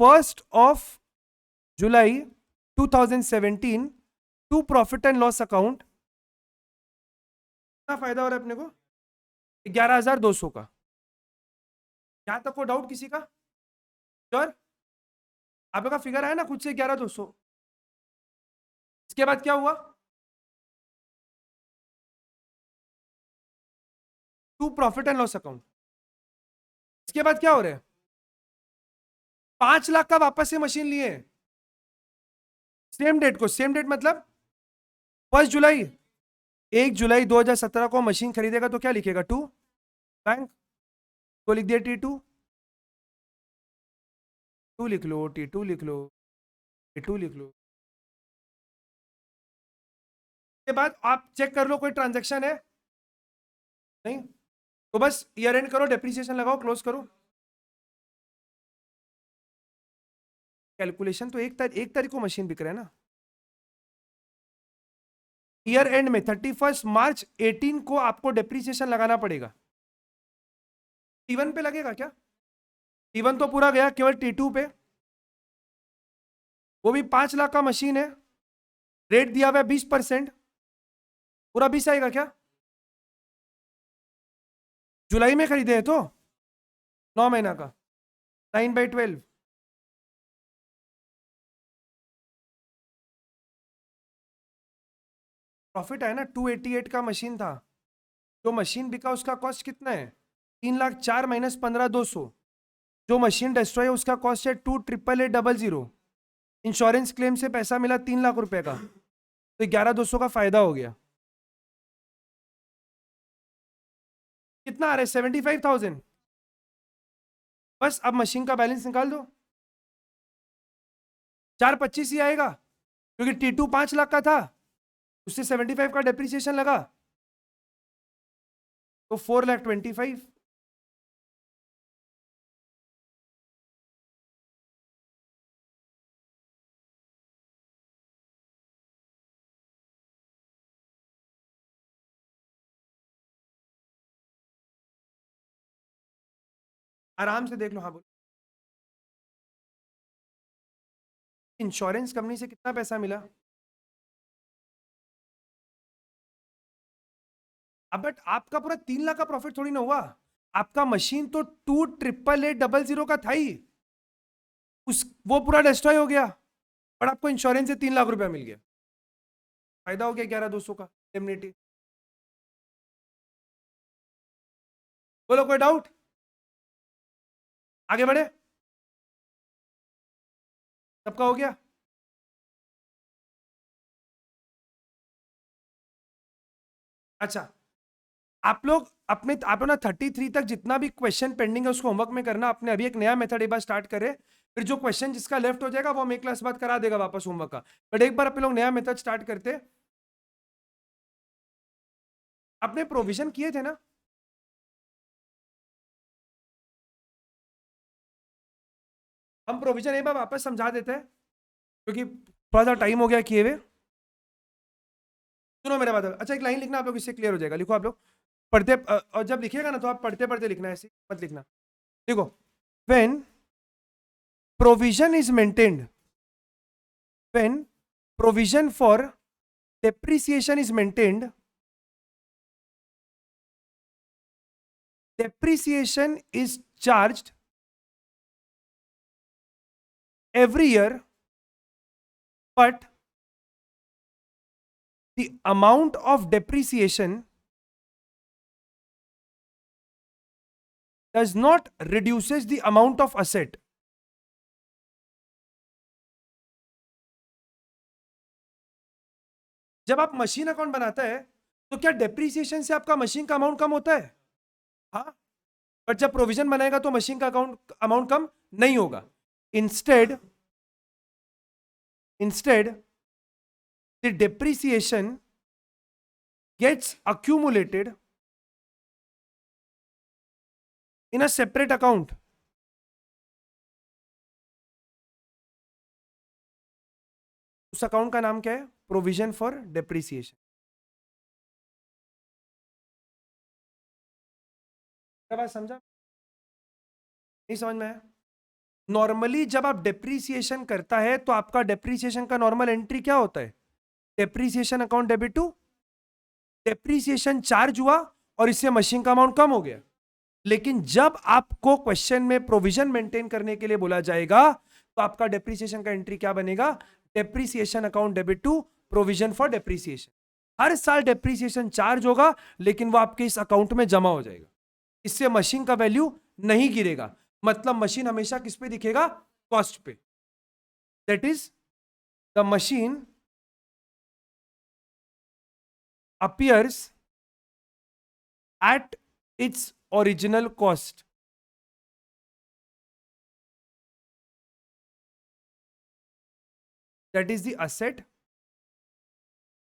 1 July 2017 to profit and loss account. कितना फायदा हो रहा है अपने को? 11,200 का। यहां तक को डाउट किसी का? श्योर? आप लोग का फिगर है ना खुद से 11,200? इसके बाद क्या हुआ, to profit and loss account. इसके बाद क्या हो रहा है, 5 लाख का वापस से मशीन लिए, सेम डेट को, सेम डेट मतलब 1 जुलाई, 1 जुलाई 2017 को मशीन खरीदेगा तो क्या लिखेगा, टू बैंक, तो लिख दिया T2, टू लिख लो, T2 लिख लो, T2 लिख लो। के बाद आप चेक कर लो कोई ट्रांजैक्शन है, नहीं, तो बस ईयर एंड करो, डेप्रिसिएशन लगाओ, क्लोज करो। कैलकुलेशन तो एक तारीख को मशीन बिक रहा है ना, ईयर एंड में 31 मार्च 18 को आपको डेप्रिसिएशन लगाना पड़ेगा। T1 पे लगेगा क्या, T1 तो पूरा गया, केवल T2 पे, वो भी 5 लाख का मशीन है, रेट दिया हुआ है 20%, पूरा 20 आएगा क्या, जुलाई में खरीदे हैं तो 9 महीना का, 9/12, प्रॉफिट है ना, 288 का मशीन था, जो मशीन बिका उसका कॉस्ट कितना है, 3,04,000 माइनस 15,200, जो मशीन डिस्ट्रॉय है उसका कॉस्ट है 2,88,000, इंश्योरेंस क्लेम से पैसा मिला 3 लाख रुपए का, तो 11,200 का फायदा हो गया, कितना आ रहा है 75,000, बस अब मशीन का बैलेंस निकाल दो, 425 ही आएगा, क्योंकि T2 5 लाख का था, उससे 75 का डेप्रिसिएशन लगा, तो 4,25,000। आराम से देख लो, हाँ बोलो, इंश्योरेंस कंपनी से कितना पैसा मिला, अब बट आपका पूरा 3 लाख का प्रॉफिट थोड़ी ना हुआ, आपका मशीन तो 2,88,000 का था ही, उस वो पूरा डिस्ट्रॉय हो गया, और आपको इंश्योरेंस से 3 लाख रुपया मिल गया, फायदा हो गया 11,200 का इंडेमनिटी। बोलो कोई डाउट, आगे बढ़े, सबका हो गया, अच्छा, आप लोग ना 33 तक जितना भी क्वेश्चन पेंडिंग है उसको होमवर्क में करना, आपने अभी एक नया मेथड एक बार स्टार्ट करे, फिर जो क्वेश्चन जिसका लेफ्ट हो जाएगा वो हम एक क्लास बाद करा देगा वापस होमवर्क का, बट एक बार अपने लोग नया मेथड स्टार्ट करते, अपने प्रोविजन किए थे ना, हम प्रोविजन एक बार वापस समझा देते हैं, क्योंकि थोड़ा सा टाइम हो गया किए हुए। सुनो मेरे बात, अच्छा एक लाइन लिखना आप लोग, इससे क्लियर हो जाएगा, लिखो आप लोग पढ़ते, और जब लिखिएगा ना तो आप पढ़ते पढ़ते लिखना है, ऐसे मत लिखना, देखो, when provision is maintained, when provision for depreciation is maintained, depreciation is charged every year, but the amount of depreciation does not reduces the amount of asset. जब आप मशीन अकाउंट बनाता है तो क्या डेप्रिसिएशन से आपका मशीन का amount कम होता है, हाँ, बट जब प्रोविजन बनाएगा तो मशीन का अमाउंट कम नहीं होगा, instead the depreciation gets accumulated in a separate account. उस अकाउंट का नाम क्या है, प्रोविजन फॉर डेप्रिसिएशन। क्या बात समझा, नहीं समझ में आया? नॉर्मली जब आप डेप्रिसिएशन करता है तो आपका डेप्रिसिएशन का नॉर्मल एंट्री क्या होता है, depreciation account debit to, depreciation charge हुआ और इससे मशीन का अमाउंट कम हो गया, लेकिन जब आपको क्वेश्चन में प्रोविजन मेंटेन करने के लिए बोला जाएगा तो आपका डेप्रिसिएशन का एंट्री क्या बनेगा, depreciation account debit to provision for depreciation. हर साल डेप्रीसिएशन चार्ज होगा, लेकिन वो आपके इस अकाउंट में जमा हो जाएगा। इससे मशीन का वैल्यू नहीं गिरेगा, मतलब मशीन हमेशा किस पे दिखेगा? कॉस्ट पे। That is the machine appears at its original cost. That is the asset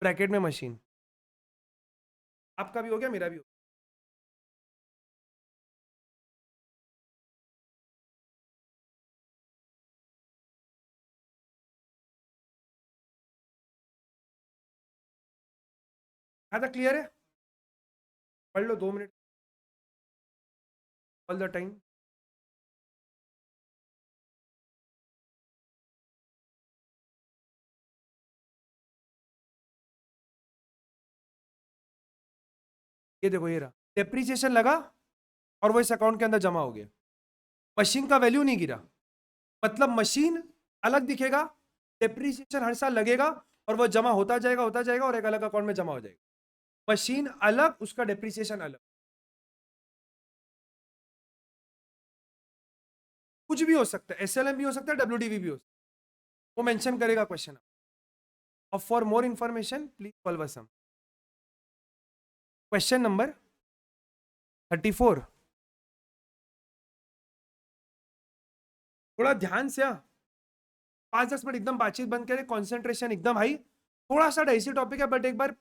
bracket में मशीन। आपका भी हो गया, मेरा भी हो गया। हाँ तक क्लियर है? पढ़ लो 2 मिनट, ऑल द टाइम। ये देखो, ये रहा डेप्रीसिएशन लगा और वो इस अकाउंट के अंदर जमा हो गया। मशीन का वैल्यू नहीं गिरा, मतलब मशीन अलग दिखेगा, डेप्रीसिएशन हर साल लगेगा और वो जमा होता जाएगा और एक अलग अकाउंट में जमा हो जाएगा। मशीन अलग, उसका डेप्रीसिएशन अलग। कुछ भी हो सकता है, एसएलएम भी हो सकता है, डब्ल्यूडीवी भी हो सकता है, वो मेंशन करेगा क्वेश्चन। और for more information please solve sum. Question number 34। थोड़ा ध्यान से 5-10 मिनट एकदम बातचीत बंद करें, कॉन्सेंट्रेशन एकदम हाई। थोड़ा सा ऐसी टॉपिक है, बट एक बार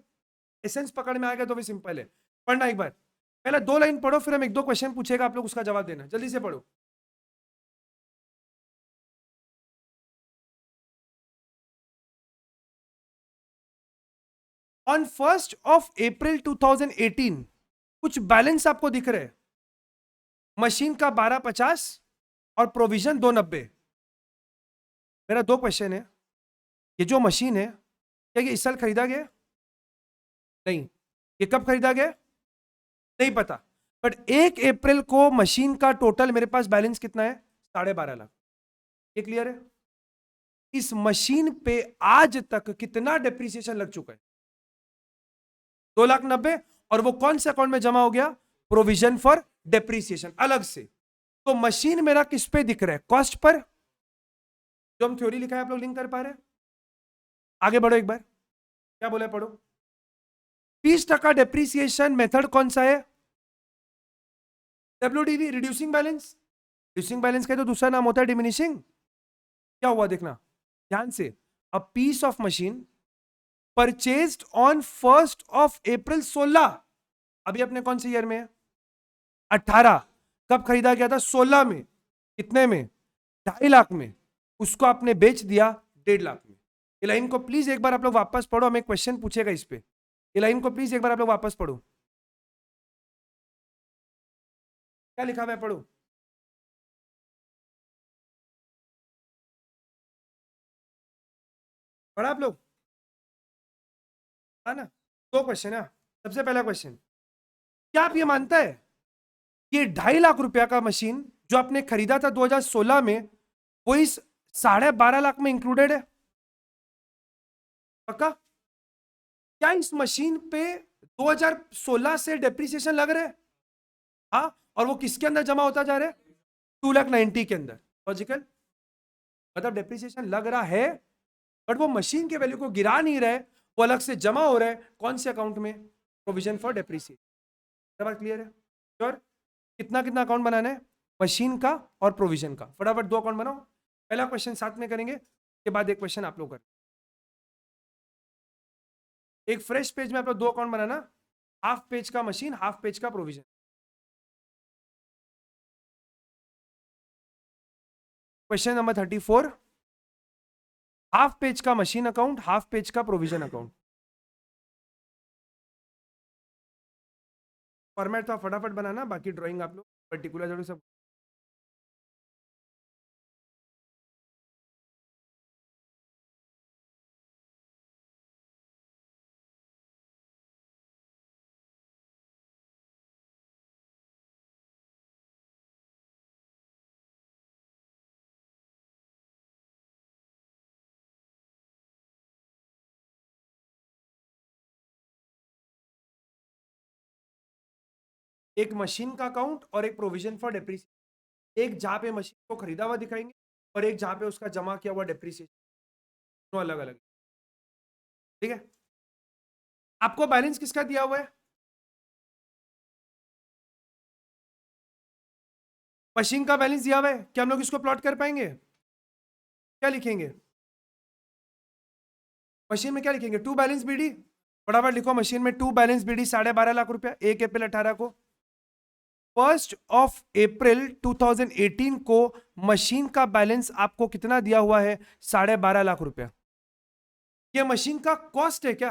एसेंस पकड़ में आ गया तो भी सिंपल है। पढ़ना एक बार, पहले 2 लाइन पढ़ो, फिर हम 1-2 क्वेश्चन पूछेगा, आप लोग उसका जवाब देना। जल्दी से पढ़ो। ऑन 1 अप्रैल 2018 कुछ बैलेंस आपको दिख रहे हैं। मशीन का 1250 और प्रोविजन 290। मेरा 2 क्वेश्चन है, ये जो मशीन है क्या ये इस साल खरीदा गया? नहीं। ये कब खरीदा गया? नहीं पता। बट 1 अप्रैल को मशीन का टोटल मेरे पास बैलेंस कितना है? 12.5 लाख। ये क्लियर है? इस मशीन पे आज तक कितना डेप्रीसिएशन लग चुका है? 2,90,000। और वो कौन से अकाउंट में जमा हो गया? प्रोविजन फॉर डेप्रीसिएशन अलग से। तो मशीन मेरा किस पे दिख रहा है? Cost per. जो हम थ्योरी लिखा है आप लोग लिंक कर पा रहे हैं? आगे बढ़ो एक बार, क्या बोला पढ़ो। 20% डेप्रीसिएशन मेथड कौन सा है? WDV, reducing balance. Reducing balance का तो दूसरा नाम होता है डिमिनिशिंग। क्या हुआ देखना ध्यान से। A piece of machine purchased on 1 April 16। अभी अपने कौन से ईयर में है? 18। कब खरीदा गया था? 16 में। कितने में? 2.5 लाख में। उसको आपने बेच दिया 1.5 लाख में। ये लाइन को प्लीज एक बार आप लोग वापस पढ़ो, हमें क्वेश्चन पूछेगा इस पे। ये लाइन को प्लीज एक बार आप लोग वापस पढ़ो, क्या लिखा हुआ है पढ़ो। पढ़ा आप लोग? है ना? 2 क्वेश्चन है। सबसे पहला क्वेश्चन, क्या आप ये मानता है कि 2.5 लाख रुपया का मशीन जो आपने खरीदा था 2016 में, वो इस 12.5 लाख में इंक्लूडेड है? पक्का? क्या इस मशीन पे 2016 से डेप्रिसिएशन लग रहा है? हाँ, और वो किसके अंदर जमा होता जा रहा है? 2,90,000 के अंदर। लॉजिकल? मतलब डेप्रिसिएशन लग रहा है, बट वो मशीन के वैल्यू को गिरा नहीं रहा है, वो अलग से जमा हो रहा है। कौन से अकाउंट में? Provision for depreciation. बात क्लियर है? श्योर? कितना कितना अकाउंट बनाना है? मशीन का और प्रोविजन का। फटाफट 2 अकाउंट बनाओ। पहला क्वेश्चन साथ में करेंगे, के बाद एक क्वेश्चन आप लोग करें। एक फ्रेश पेज में आप लोग 2 अकाउंट बनाना, हाफ पेज का मशीन, हाफ पेज का provision. Question number 34, half page का मशीन अकाउंट, हाफ पेज का प्रोविजन अकाउंट। फॉर्मेट था, फटाफट बनाना, बाकी ड्राइंग आप लोग पर्टिकुलर जरूर सब एक मशीन का अकाउंट और एक प्रोविजन फॉर डेप्रीसिएशन। एक जहां पे मशीन को खरीदा हुआ दिखाएंगे और एक जहां पे उसका जमा किया हुआ डेप्रीसिएशन, दोनों अलग अलग। ठीक है, आपको बैलेंस किसका दिया हुआ है? मशीन का बैलेंस दिया हुआ है। क्या हम लोग इसको प्लॉट कर पाएंगे? क्या लिखेंगे मशीन में? क्या लिखेंगे? To balance BD. फटाफट लिखो मशीन में टू बैलेंस बीडी 12.5 लाख रुपया 1 अप्रैल 18 को। 1 अप्रैल 2018 को मशीन का बैलेंस आपको कितना दिया हुआ है? 12.5 लाख रुपया। ये मशीन का कॉस्ट है क्या?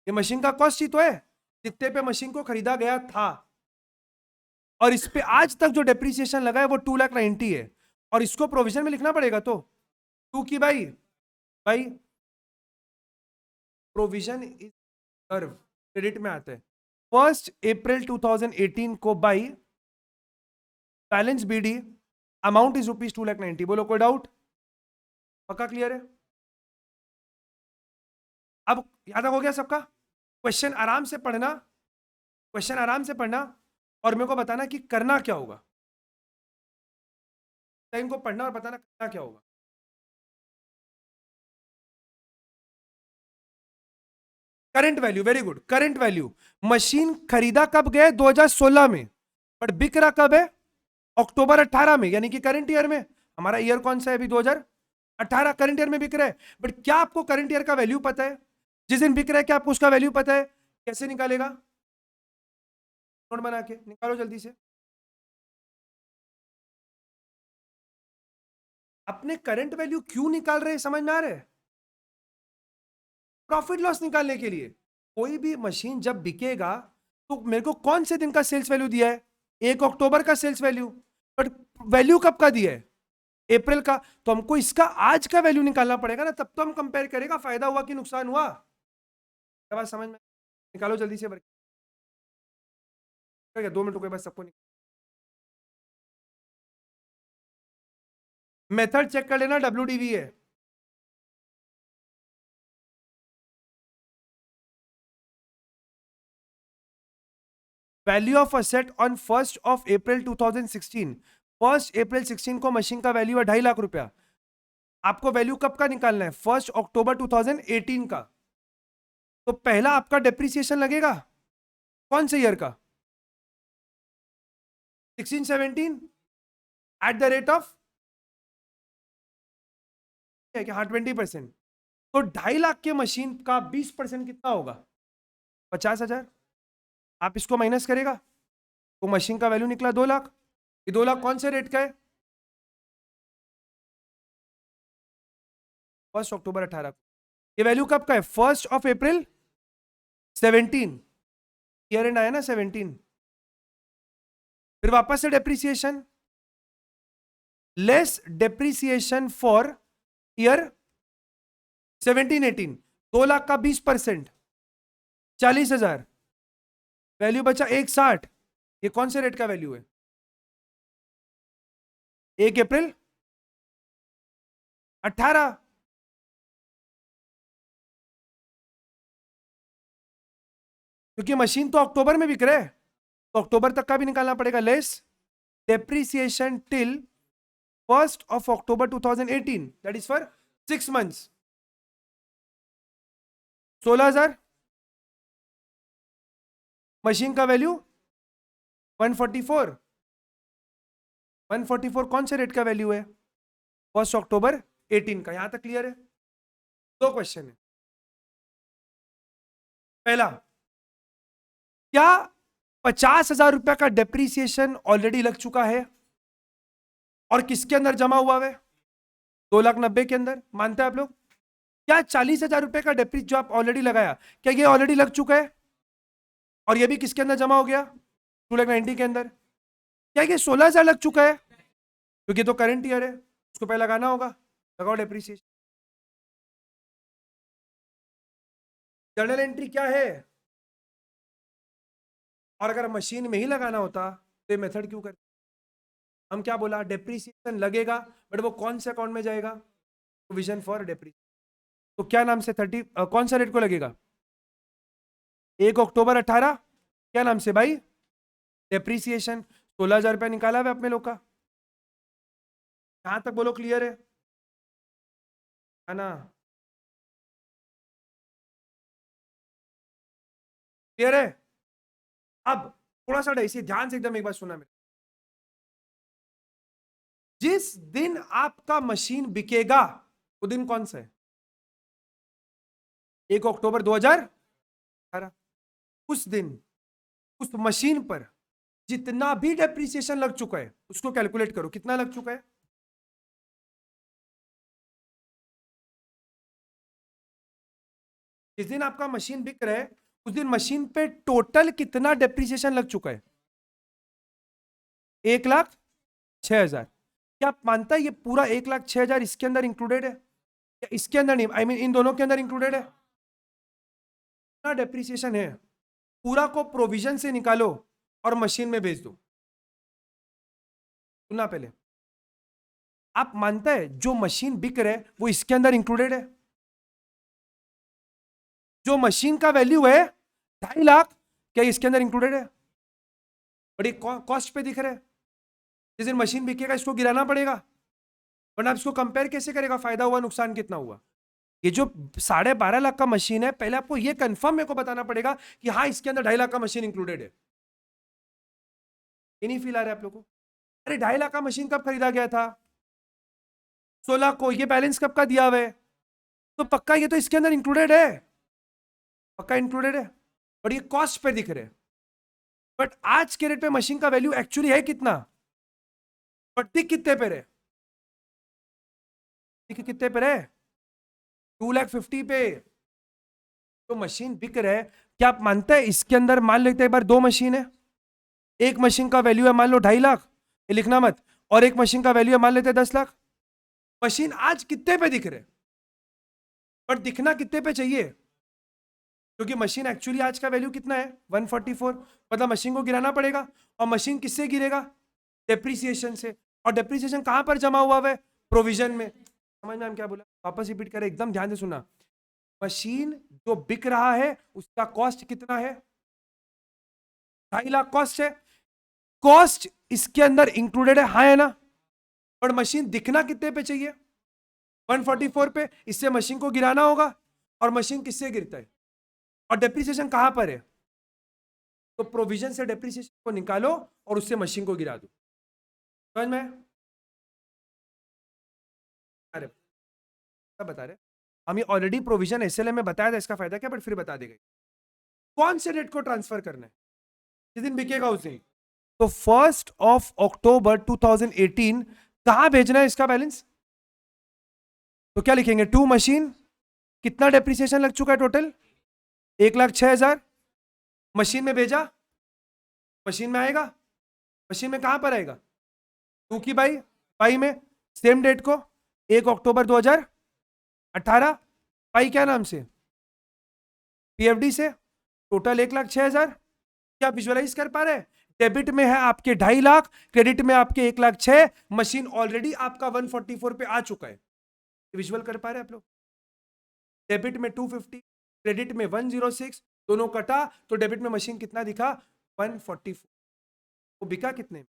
ये मशीन का कॉस्ट ही तो है, जितने पे मशीन को खरीदा गया था। और इस पे आज तक जो डेप्रिसिएशन लगा है वो 2,90,000 है। और इसको प्रोविजन में लिखना पड़ेगा तो टू की भाई भाई प्रोविजन इज कर्व क्रेडिट में आता है। 1 अप्रैल 2018 को by balance BD amount is ₹2,90,000। बोलो कोई डाउट? पक्का क्लियर है? अब याद हो गया सबका? क्वेश्चन आराम से पढ़ना, क्वेश्चन आराम से पढ़ना और मेरे को बताना कि करना क्या होगा। टाइम को पढ़ना और बताना करना क्या होगा। Current value, very good. Current value, machine खरीदा कब गए? 2016 में, बट बिक रहा कब है? अक्टूबर 18 में, यानी कि करंट ईयर में। हमारा ईयर कौन सा है अभी? 2018। करंट ईयर में बिक रहा है। बट क्या आपको करंट ईयर का वैल्यू पता है? जिस दिन बिक रहा है क्या आपको उसका वैल्यू पता है? कैसे निकालेगा? नोट बना के निकालो जल्दी से। अपने करंट वैल्यू क्यों निकाल रहे हैं, समझ में आ रहा है? प्रॉफिट लॉस निकालने के लिए। कोई भी मशीन जब बिकेगा तो मेरे को कौन से दिन का सेल्स वैल्यू दिया है? 1 अक्टूबर का सेल्स वैल्यू। बट वैल्यू कब का दिया है? अप्रैल का। तो हमको इसका आज का वैल्यू निकालना पड़ेगा ना, तब तो हम कंपेयर करेगा फायदा हुआ कि नुकसान हुआ। क्या बात समझ में? निकालो जल्दी से। 2 मिनट के बाद सबको मेथड चेक कर लेना, WDV है। Value of asset on 1 April 2016। 1 April 16 को मशीन का वैल्यू है 2.5 लाख रुपया। आपको वैल्यू कब का निकालना है? 1 अक्टूबर 2018 का। तो पहला आपका डेप्रिसिएशन लगेगा कौन से ईयर का? 16-17 एट द रेट ऑफ क्या? हाँ 20%। तो 2.5 लाख के मशीन का 20% कितना होगा? 50,000। आप इसको माइनस करेगा तो मशीन का वैल्यू निकला 2 लाख। ये 2 लाख कौन से रेट का है? 1 अक्टूबर 18 को। ये वैल्यू कब का है? 1 अप्रैल 17। ईयर एंड आया ना 17। फिर वापस से depreciation, less depreciation for year 17-18। 2 lakh का 20%, 40,000। वैल्यू बचा 1,60। ये कौन से रेट का वैल्यू है? 1 अप्रैल 18। क्योंकि मशीन तो अक्टूबर में बिक रहा है तो अक्टूबर तक का भी निकालना पड़ेगा। Less depreciation till 1 October 2018, that is for 6 months। 16,000। Machine का वैल्यू 144। 144 कौन से रेट का वैल्यू है? 1 October 18 का। यहां तक क्लियर है? दो क्वेश्चन है। पहला, क्या 50,000 रुपया का डेप्रीसिएशन ऑलरेडी लग चुका है और किसके अंदर जमा हुआ है? 2,90,000 के अंदर। मानते हैं आप लोग? क्या 40,000 रुपए का डेप्री जो आप ऑलरेडी लगाया, क्या ये ऑलरेडी लग चुका है और ये भी किसके अंदर जमा हो गया? 2,90,000 के अंदर। क्या ये 16,000 लग चुका है? क्योंकि तो करंट ईयर है, उसको पहले लगाना होगा। लगाओ डेप्रीसिएशन। जर्नल एंट्री क्या है? और अगर मशीन में ही लगाना होता तो ये मेथड क्यों करते? हम क्या बोला? डेप्रीसिएशन लगेगा, बट वो कौन से अकाउंट में जाएगा? Provision for depreciation. तो क्या नाम से 30 कौन सा रेट को लगेगा? 1 अक्टूबर 18 क्या नाम से भाई? डेप्रीसिएशन। 16,000 रुपया निकाला हुआ अपने लोग का। कहां तक बोलो क्लियर है ना? क्लियर है? अब थोड़ा सा इसे ध्यान से एकदम एक बार सुना मेरे। जिस दिन आपका मशीन बिकेगा वो दिन कौन सा है? 1 अक्टूबर 2018। उस दिन उस मशीन पर जितना भी डेप्रिसिएशन लग चुका है उसको कैलकुलेट करो, कितना लग चुका है? जिस दिन आपका मशीन बिक रहा है उस दिन मशीन पे टोटल कितना डेप्रिसिएशन लग चुका है? 1,06,000। क्या आप मानता है ये पूरा 1,06,000 इसके अंदर इंक्लूडेड है या इसके अंदर नहीं? आई मीन इन दोनों के अंदर इंक्लूडेड है? कितना डेप्रिसिएशन है पूरा को प्रोविजन से निकालो और मशीन में भेज दो। सुनना पहले, आप मानता है जो मशीन बिक रहा है वो इसके अंदर इंक्लूडेड है? जो मशीन का वैल्यू है 2.5 लाख, क्या इसके अंदर इंक्लूडेड है? बड़ी कॉस्ट पे दिख रहा है। जिस दिन मशीन बिकेगा इसको गिराना पड़ेगा, वरना आप इसको कंपेयर कैसे करेगा फायदा हुआ नुकसान कितना हुआ? ये जो 12.5 लाख का मशीन है, पहले आपको ये कंफर्म मेरे को बताना पड़ेगा कि हाँ इसके अंदर 2.5 लाख का मशीन इंक्लूडेड है। ये नहीं फील आ रहा है आप लोगों को? अरे 2.5 लाख का मशीन कब खरीदा गया था? 16 को। ये बैलेंस कब का दिया हुआ है? तो पक्का ये तो इसके अंदर इंक्लूडेड है, पक्का इंक्लूडेड है। और ये कॉस्ट पे दिख रहे हैं, बट आज के रेट पे मशीन का वैल्यू एक्चुअली है कितना? बट दिख कितने पे रहे? दिख कितने पे रहे? 2,50,000 पे तो मशीन बिक रहा है। क्या आप मानते हैं इसके अंदर मान लेते हैं एक बार 2 मशीन है, एक मशीन का वैल्यू है मान लो 2.5 लाख, ये लिखना मत, और एक मशीन का वैल्यू है मान लेते हैं 10 लाख। मशीन आज कितने पे दिख रहे, बट दिखना कितने पे चाहिए? क्योंकि मशीन एक्चुअली आज का वैल्यू कितना है? 144। मतलब मशीन को गिराना पड़ेगा, और मशीन किससे गिरेगा? डेप्रीसिएशन से। और डेप्रीसिएशन कहां पर जमा हुआ है? प्रोविजन में। समझ में हम क्या बोला? वापस रिपीट करें, एकदम ध्यान से सुना। मशीन जो बिक रहा है उसका कॉस्ट कितना है? 2.5 लाख कॉस्ट है। कॉस्ट इसके अंदर इंक्लूडेड है, हाँ है ना? पर मशीन दिखना कितने पे चाहिए? 144 पे। इससे मशीन को गिराना होगा, और मशीन किससे गिरता है? और डेप्रिसिएशन कहां पर है? तो प्रोविजन से डेप्रिसिएशन को निकालो और उससे मशीन को गिरा दो। समझ में? अरे सब बता रहे, हम ये ऑलरेडी प्रोविजन एसएलएम में बताया था इसका फायदा क्या, बट फिर बता देगा। कौन से डेट को ट्रांसफर करना है? जिस दिन बिकेगा उस दिन। तो 1 अक्टूबर 2018 कहां भेजना है इसका बैलेंस? तो क्या लिखेंगे? To machine. कितना डेप्रिसिएशन लग चुका है टोटल? 1,06,000। मशीन में भेजा, मशीन में आएगा। मशीन में कहां पर आएगा? टू की बाई में सेम डेट को 1 अक्टूबर 2018। बाई क्या नाम से? पीएफडी से। टोटल 1,06,000। क्या विजुअलाइज कर पा रहे हैं? डेबिट में है आपके 2.5 लाख, क्रेडिट में आपके 1,06,000। मशीन ऑलरेडी आपका 144 पे आ चुका है। विजुअल कर पा रहे हैं आप लोग? डेबिट में 250, क्रेडिट में 106, दोनों कटा तो डेबिट में मशीन कितना दिखा? 144। वो बिका कितने में?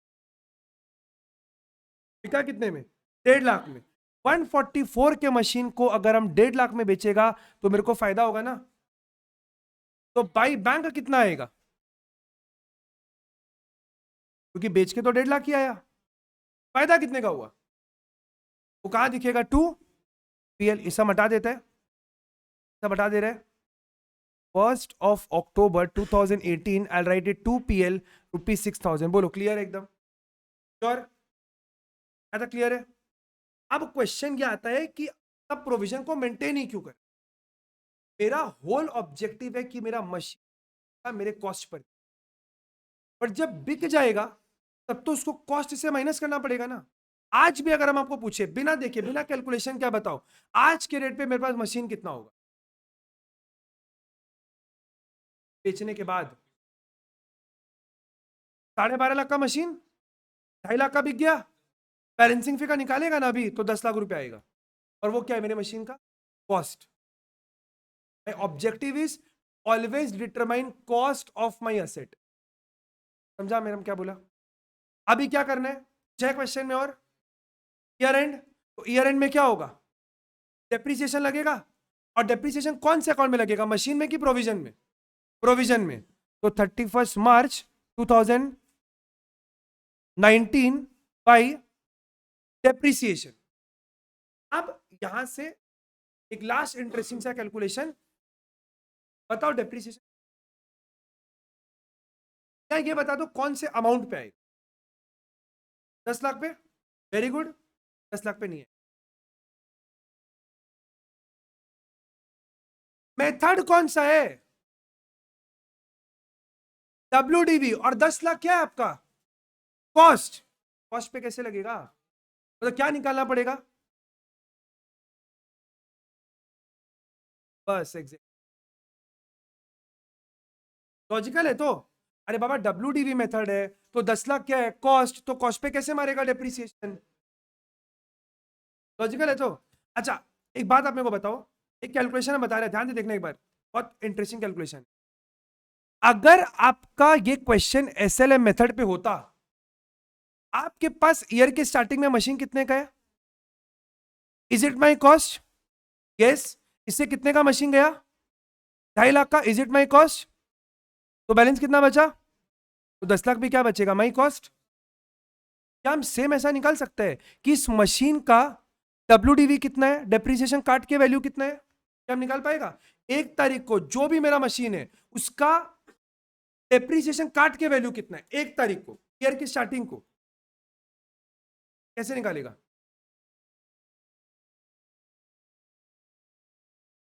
बिका कितने में? 1.5 लाख में। 144 के मशीन को अगर हम 1.5 लाख में बेचेगा तो मेरे को फायदा होगा ना? तो बाई बैंक कितना आएगा? क्योंकि बेच के तो 1.5 लाख ही आया। फायदा कितने का हुआ? वो कहां दिखेगा? 2 PL। इसे हटा देता है, सब हटा दे रहा है। 1 October 2018 I'll write it 2 PL ₹6,000। बोलो क्लियर है एकदम? श्योर? ऐसा क्लियर है? अब क्वेश्चन ये आता है कि अब प्रोविजन को मेंटेन ही क्यों कर? मेरा होल ऑब्जेक्टिव है कि मेरा मशीन मेरे कॉस्ट पर जब बिक जाएगा तब तो उसको कॉस्ट से माइनस करना पड़ेगा ना। आज भी अगर हम आपको पूछे बिना देखे बिना कैलकुलेशन, क्या बताओ आज के रेट पे मेरे पास मशीन कितना होगा बेचने के बाद? 12.5 लाख का मशीन 2.5 लाख का बिक गया, बैलेंसिंग फिगर निकालेगा ना अभी तो 10 लाख रुपए आएगा। और वो क्या है मेरे मशीन का? Cost. My objective is always determine cost of my asset. समझा मेरा क्या बोला? अभी क्या करना है 6 क्वेश्चन में और ईयर एंड, तो ईयर एंड में क्या होगा? डेप्रिसिएशन लगेगा। और डेप्रिसिएशन कौन से अकाउंट में लगेगा, मशीन में कि प्रोविजन में? प्रोविजन में। तो 31 मार्च 2019 बाई डेप्रिसिएशन। अब यहां से एक लास्ट इंटरेस्टिंग सा कैलकुलेशन बताओ, डेप्रिसिएशन क्या, ये बता दो कौन से अमाउंट पे आएगा? 10 लाख पे? Very good. 10 लाख पे नहीं है। मेथड कौन सा है? WDV। और 10 लाख क्या है आपका? कॉस्ट। कॉस्ट पे कैसे लगेगा? मतलब क्या निकालना पड़ेगा? बस एग्जैक्ट लॉजिकल है तो। अरे बाबा WDV मेथड है तो 10 लाख क्या है? कॉस्ट। तो कॉस्ट पे कैसे मारेगा डेप्रिसिएशन? लॉजिकल है तो। अच्छा, एक बात आप मेरे को बताओ, एक कैलकुलेशन बता रहे, ध्यान से देखना एक बार, बहुत इंटरेस्टिंग कैलकुलेशन। अगर आपका ये क्वेश्चन SLM मेथड पे होता, आपके पास ईयर के स्टार्टिंग में मशीन कितने का है? Is it my cost? Yes. इससे कितने का मशीन गया? 2.5 लाख का। Is it my cost? तो बैलेंस कितना बचा? तो 10 लाख भी क्या बचेगा? My cost. क्या हम सेम ऐसा निकाल सकते हैं कि इस मशीन का WDV कितना है, डेप्रिसिएशन काट के वैल्यू कितना है? क्या हम निकाल पाएगा? 1 तारीख को जो भी मेरा मशीन है उसका डेप्रिसिएशन काट के वैल्यू कितना है 1 तारीख को, ईयर की स्टार्टिंग को? कैसे निकालेगा?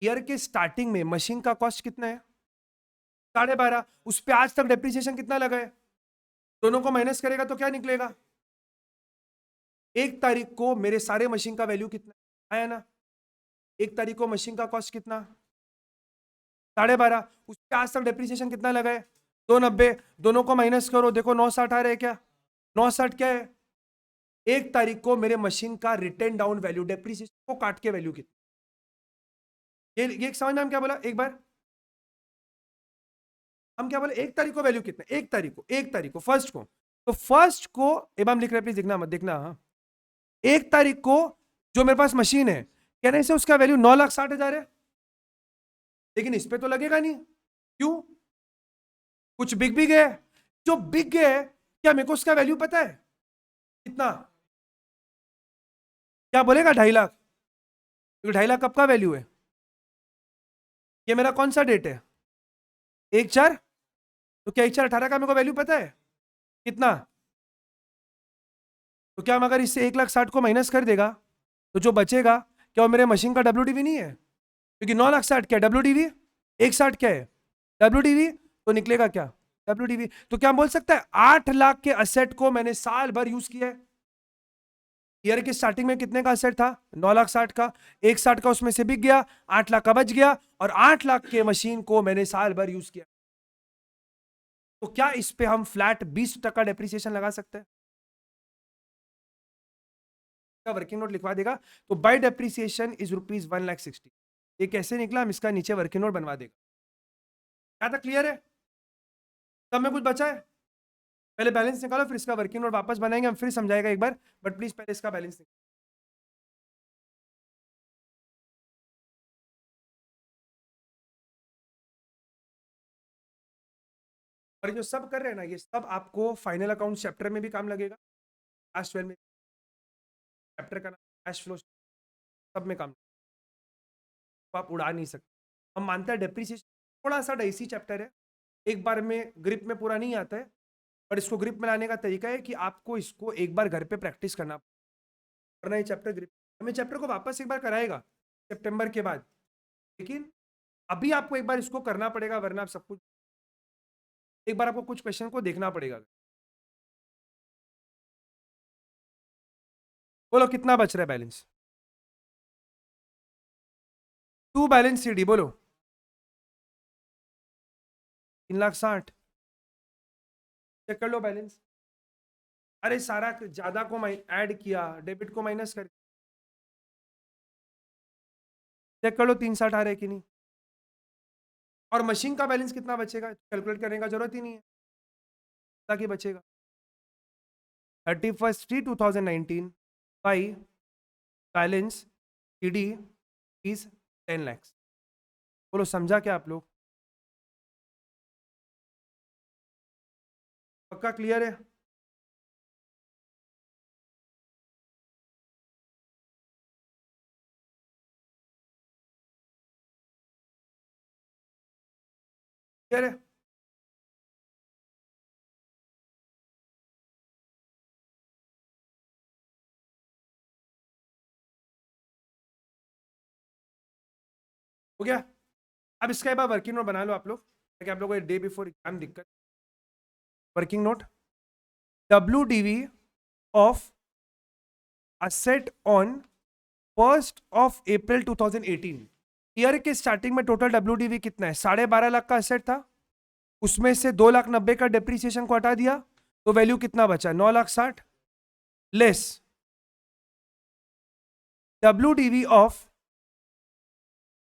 ईयर के स्टार्टिंग में मशीन का कॉस्ट कितना है? 12.5। उस पर आज तक डेप्रिसिएशन कितना लगा है? दोनों को माइनस करेगा तो क्या निकलेगा? 1 तारीख को मेरे सारे मशीन का वैल्यू कितना आया ना? 1 तारीख को मशीन का कॉस्ट कितना? 12.5। उस पर आज तक डेप्रिसिएशन कितना लगा है? 290। दोनों को माइनस करो, देखो 960 आ रहा है क्या? 960 क्या है? 1 तारीख को मेरे मशीन का रिटर्न डाउन वैल्यू, डेप्रिसिएशन को काट के वैल्यू कितना? ये समझ में हम क्या बोला एक बार? हम क्या बोले? 1 तारीख को वैल्यू कितना? 1 तारीख को, 1 तारीख को, फर्स्ट को। तो फर्स्ट को एक बार लिख रहे, प्लीज दिखना मत, देखना। हाँ, 1 तारीख को जो मेरे पास मशीन है, कहने से उसका वैल्यू 9,60,000 है। लेकिन इस पे तो लगेगा नहीं। क्यों? कुछ बिक भी गया। जो बिक गया है, क्या मेरे को उसका वैल्यू पता है कितना? क्या बोलेगा? 2.5 लाख। क्योंकि 2.5 लाख कब का वैल्यू है? ये मेरा कौन सा डेट है? 1/4। तो क्या 1/4/18 का मेरे को वैल्यू पता है कितना? तो क्या हम अगर इससे 1,60,000 को माइनस कर देगा तो जो बचेगा, क्या वो मेरे मशीन का WDV नहीं है? क्योंकि 9,60,000 क्या WDV, 1,60 क्या है WDV? तो निकलेगा क्या WDV? तो क्या हम बोल सकते हैं 8 लाख के असेट को मैंने साल भर यूज किया है? ईयर की स्टार्टिंग में कितने का असेट था? 9,60,000 का। 1,60 का उसमें से बिक गया, 8 लाख का बच गया, और 8 लाख के मशीन को मैंने साल भर यूज किया। तो क्या इस पे हम फ्लैट 20% डेप्रिसिएशन लगा सकते हैं? का वर्किंग नोट लिखवा देगा। तो बाय डेप्रिसिएशन इज ₹1,60,000। ये कैसे निकला, हम इसका नीचे वर्किंग नोट बनवा देगा। क्या था? क्लियर है? सब में कुछ बचा है? पहले बैलेंस निकालो, फिर इसका वर्किंग नोट वापस बनाएंगे, हम फिर समझाएगा एक बार, बट प्लीज पहले इसका बैलेंस निकालो। और जो सब कर रहे हैं ना, ये सब आपको फाइनल अकाउंट चैप्टर में भी काम लगेगा। लास्ट 12 में चैप्टर का कैश फ्लो सब में काम, तो आप उड़ा नहीं सकते। हम मानते हैं डेप्रिसिएशन थोड़ा सा डाइसी चैप्टर है, एक बार में ग्रिप में पूरा नहीं आता है, पर इसको ग्रिप में लाने का तरीका है कि आपको इसको एक बार घर पे प्रैक्टिस करना, वरना ये चैप्टर ग्रिप, हमें चैप्टर को वापस एक बार कराएगा सितंबर के बाद, लेकिन अभी आपको एक बार इसको करना पड़ेगा, वरना आप सब कुछ, एक बार आपको कुछ क्वेश्चन को देखना पड़ेगा। बोलो कितना बच रहा है बैलेंस? टू बैलेंस CD बोलो। 3,60,000। चेक कर लो बैलेंस। अरे सारा ज्यादा को ऐड किया, डेबिट को माइनस कर, चेक कर लो 3,60 आ रहा है कि नहीं। और मशीन का बैलेंस कितना बचेगा कैलकुलेट करने का जरूरत ही नहीं है। ताकि बचेगा 31/3/2019 by balance ED is 10 lakhs। बोलो समझा क्या आप लोग? पक्का क्लियर है? क्लियर है? हो गया? अब इसका एक बार वर्किंग नोट बना लो आप लोग, ताकि आप लोगों को डे बिफोर एग्जाम दिक्कत। Working note, WDV of asset on 1st of April 2018। Year के स्टार्टिंग में टोटल WDV कितना है? 12.5 लाख का असेट था, उसमें से 2,90,000 का डेप्रीसिएशन को हटा दिया तो वैल्यू कितना बचा? 9,60,000 less WDV of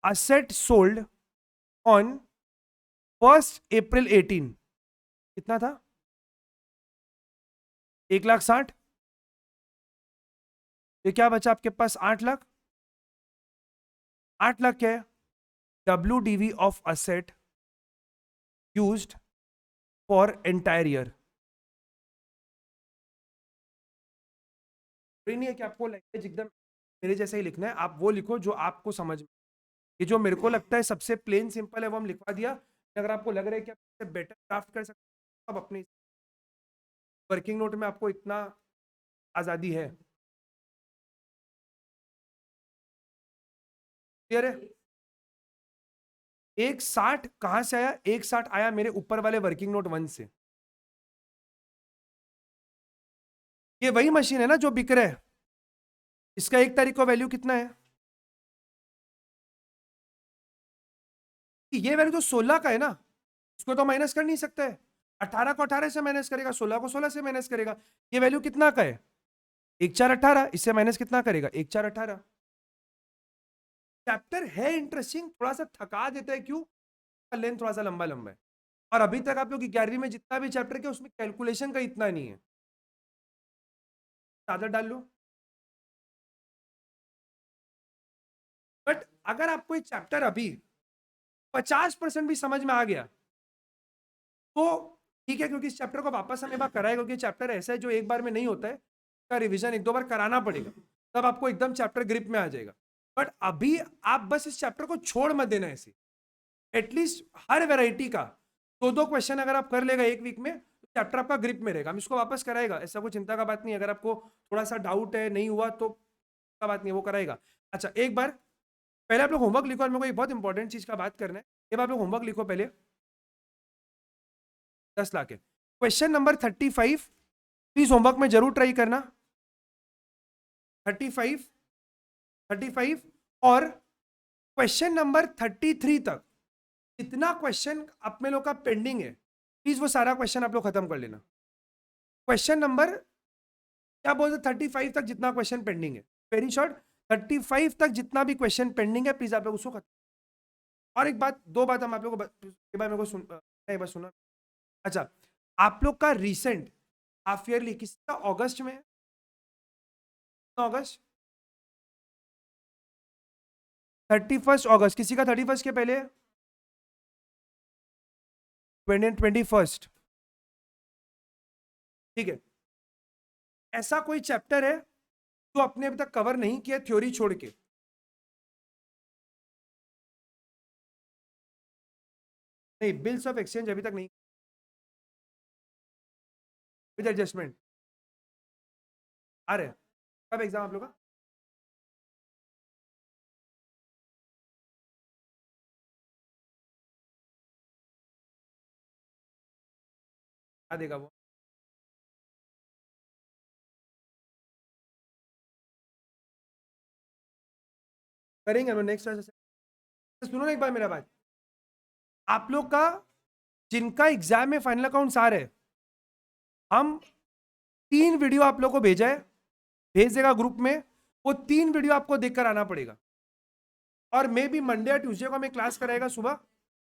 asset sold on 1st April 18 कितना था? 1,60,000। ये क्या बचा आपके पास? 8 लाख। 8 लाख क्या है? WDV of asset used for entire year. नहीं है कि आपको लैंग्वेज एकदम मेरे जैसा ही लिखना है, आप वो लिखो जो आपको समझ में। ये जो मेरे को लगता है सबसे प्लेन सिंपल है वो हम लिखवा दिया। अगर आपको लग रहा है कि आप बेटर क्राफ्ट कर सकते हैं, अब अपनी वर्किंग नोट में आपको इतना आज़ादी है। क्लियर है? 1,60 कहां से आया? 1,60 आया मेरे ऊपर वाले वर्किंग नोट 1 से। ये वही मशीन है ना जो बिक रहा है। इसका 1 तारीख को वैल्यू कितना है? ये वैल्यू तो 16 का है ना, इसको तो माइनस कर नहीं सकता है। 18 को 18 से माइनस करेगा, 16 को 16 से माइनस करेगा। ये वैल्यू कितना का है? 1,418। इससे माइनस कितना करेगा? 1,418। चैप्टर है इंटरेस्टिंग, थोड़ा सा थका देता है, क्यों? लेंथ थोड़ा सा लंबा लंबा है। और अभी तक आप लोग 11वीं में जितना भी चैप्टर किया उसमें कैलकुलेशन का इतना नहीं है। आदत डाल लो। बट अगर आपको ये चैप्टर अभी 50% भी समझ में आ गया तो ठीक है, क्योंकि इस चैप्टर को वापस हमें बार कराएगा, क्योंकि चैप्टर ऐसा है जो एक बार में नहीं होता है, का रिवीजन 1-2 बार कराना पड़ेगा, तब आपको एकदम चैप्टर ग्रिप में आ जाएगा। बट अभी आप बस इस चैप्टर को छोड़ मत देना ऐसे। एटलीस्ट हर वेराइटी का 2-2 क्वेश्चन अगर आप कर लेगा एक वीक में, तो चैप्टर आपका ग्रिप में रहेगा। हम इसको वापस कराएगा, ऐसा कोई चिंता का बात नहीं। अगर आपको थोड़ा सा डाउट है, नहीं हुआ तो का बात नहीं, वो कराएगा। अच्छा, एक बार पहले आप लोग होमवर्क लिखो, और मेरे को एक बहुत इंपॉर्टेंट चीज का बात करना है। एक बार आप लोग होमवर्क लिखो पहले, 10 लाख है। क्वेश्चन नंबर 35 प्लीज होमवर्क में जरूर ट्राई करना। 35 और क्वेश्चन नंबर 33 तक जितना क्वेश्चन आप में लोग का पेंडिंग है, प्लीज वो सारा क्वेश्चन आप लोग खत्म कर लेना। क्वेश्चन नंबर क्या बोलते, 35 तक जितना क्वेश्चन पेंडिंग है, वेरी शॉर्ट, 35 तक जितना भी क्वेश्चन पेंडिंग है प्लीज आप लोग उसको खत्म। और एक बात, 2 बात हम आप लोग को एक बार मेरे को एक बार सुना। अच्छा, आप लोग का रिसेंट हाफ ईयरली किसका अगस्त में? अगस्त 31 अगस्त, किसी का 31 के पहले? 21। ठीक है, ऐसा कोई चैप्टर है जो आपने अभी तक कवर नहीं किया थ्योरी छोड़ के? नहीं, बिल्स ऑफ एक्सचेंज अभी तक नहीं, विद एडजस्टमेंट आ रहे हैं। कब एग्जाम आप लोग का? आ देगा वो। करेंगे हम नेक्स्ट। सुनो ना एक बार मेरा बात, आप लोग का जिनका एग्जाम में फाइनल अकाउंट्स आ रहे हैं, हम 3 वीडियो आप लोग को भेजा है, भेज देगा ग्रुप में। वो 3 वीडियो आपको देखकर आना पड़ेगा। और मे भी मंडे या ट्यूसडे को हमें क्लास कराएगा सुबह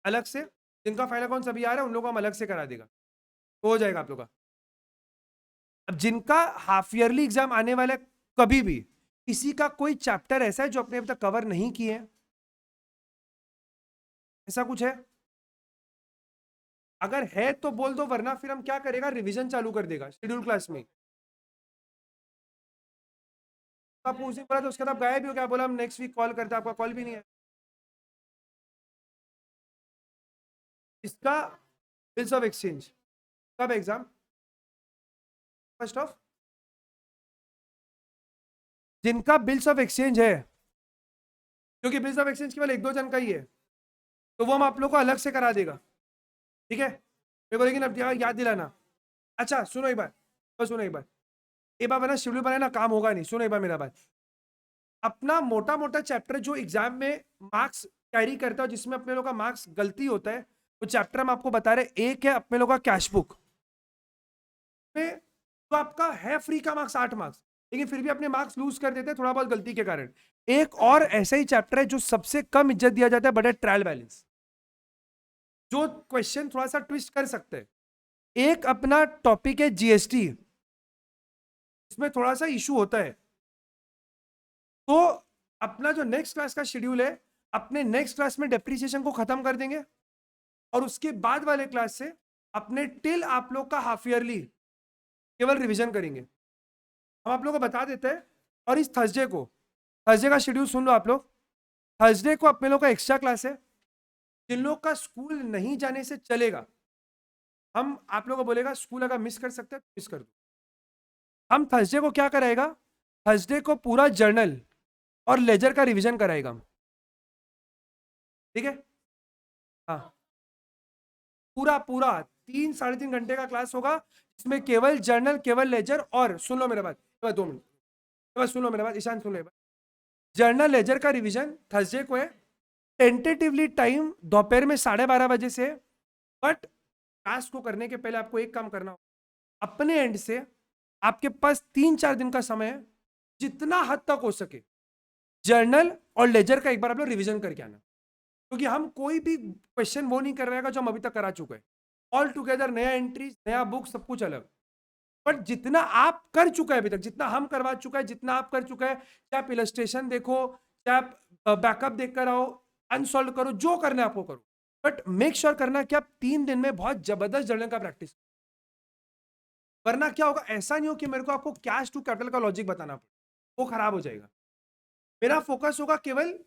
अलग से। जिनका फाइनल अकाउंट्स अभी आ रहा है उन लोगों को हम अलग से करा देगा। तो हो जाएगा आप लोग का। अब जिनका हाफ ईयरली एग्जाम आने वाला है, कभी भी किसी का कोई चैप्टर ऐसा है जो अपने अभी तक कवर नहीं किए हैं, ऐसा कुछ है? अगर है तो बोल दो, वरना फिर हम क्या करेगा, रिवीजन चालू कर देगा शेड्यूल क्लास में। आप उस दिन बोला तो उसके बाद आप गायब भी हो गया, बोला हम नेक्स्ट वीक कॉल करते, आपका कॉल भी नहीं है। इसका बिल्स ऑफ एक्सचेंज कब एग्जाम? फर्स्ट ऑफ, जिनका बिल्स ऑफ एक्सचेंज है, क्योंकि बिल्स ऑफ एक्सचेंज केवल 1-2 जन का ही है, तो वो हम आप लोग को अलग से करा देगा, ठीक है मेरे को, लेकिन अब याद दिलाना। अच्छा सुनो एक बार, बस सुनो एक बार, एक बार ना शेड्यूल बनाना काम होगा नहीं, सुनो एक बार मेरा बात। अपना मोटा मोटा चैप्टर जो एग्जाम में मार्क्स कैरी करता है, जिसमें अपने लोग का मार्क्स गलती होता है, वो चैप्टर हम आपको बता रहे। एक है अपने लोग का कैश बुक में, तो आपका है फ्री का मार्क्स 8 मार्क्स, लेकिन फिर भी अपने मार्क्स लूज कर देते हैं थोड़ा बहुत गलती के कारण। एक और ऐसा ही चैप्टर है जो सबसे कम इज्जत दिया जाता है, बट है ट्रायल बैलेंस, जो क्वेश्चन थोड़ा सा ट्विस्ट कर सकते हैं। एक अपना टॉपिक है जीएसटी, इसमें थोड़ा सा इशू होता है। तो अपना जो नेक्स्ट क्लास का शेड्यूल है, अपने नेक्स्ट क्लास में डेप्रिसिएशन को खत्म कर देंगे, और उसके बाद वाले क्लास से अपने टिल आप लोग का हाफ ईयरली केवल रिवीजन करेंगे। हम आप लोग को बता देते हैं। और इस थर्सडे का शेड्यूल सुन लो आप लोग। थर्सडे को अपने लोग का एक्स्ट्रा क्लास है। जिन लोग का स्कूल नहीं जाने से चलेगा, हम आप लोग को बोलेगा स्कूल अगर मिस कर सकते हैं तो मिस कर दो। हम थर्सडे को क्या कराएगा, थर्सडे को पूरा जर्नल और लेजर का रिवीजन कराएगा हम, ठीक है? हाँ, पूरा पूरा 3-3.5 घंटे का क्लास होगा, इसमें केवल जर्नल, केवल लेजर, और सुन लो मेरा बात, 2 मिनट बस सुन लो मेरा बात, ईशान सुन लो। जर्नल लेजर का रिवीजन थर्सडे को है। टेंटेटिवली टाइम दोपहर में 12:30 बजे से। बट क्लास को करने के पहले आपको एक काम करना होगा, अपने एंड से आपके पास 3-4 दिन का समय है, जितना हद तक हो सके जर्नल और लेजर का एक बार आप लोग रिविजन करके आना, क्योंकि हम कोई भी क्वेश्चन वो नहीं कर रहेगा जो हम अभी तक करा चुके हैं। ऑल टुगेदर नया एंट्रीज, नया बुक, सब कुछ अलग। बट जितना आप कर चुका है अभी तक, जितना हम करवा चुका है, जितना आप कर चुका है, चाहे आप इलस्ट्रेशन देखो, चाहे आप बैकअप देख कर आओ, अनसॉल्व करो, जो करना है आपको करो, बट मेक श्योर करना कि आप 3 दिन में बहुत जबरदस्त जर्नल का प्रैक्टिस। वरना क्या होगा, ऐसा नहीं हो कि मेरे को आपको कैश टू कैपिटल का लॉजिक बताना पड़े, वो खराब हो जाएगा। मेरा फोकस होगा केवल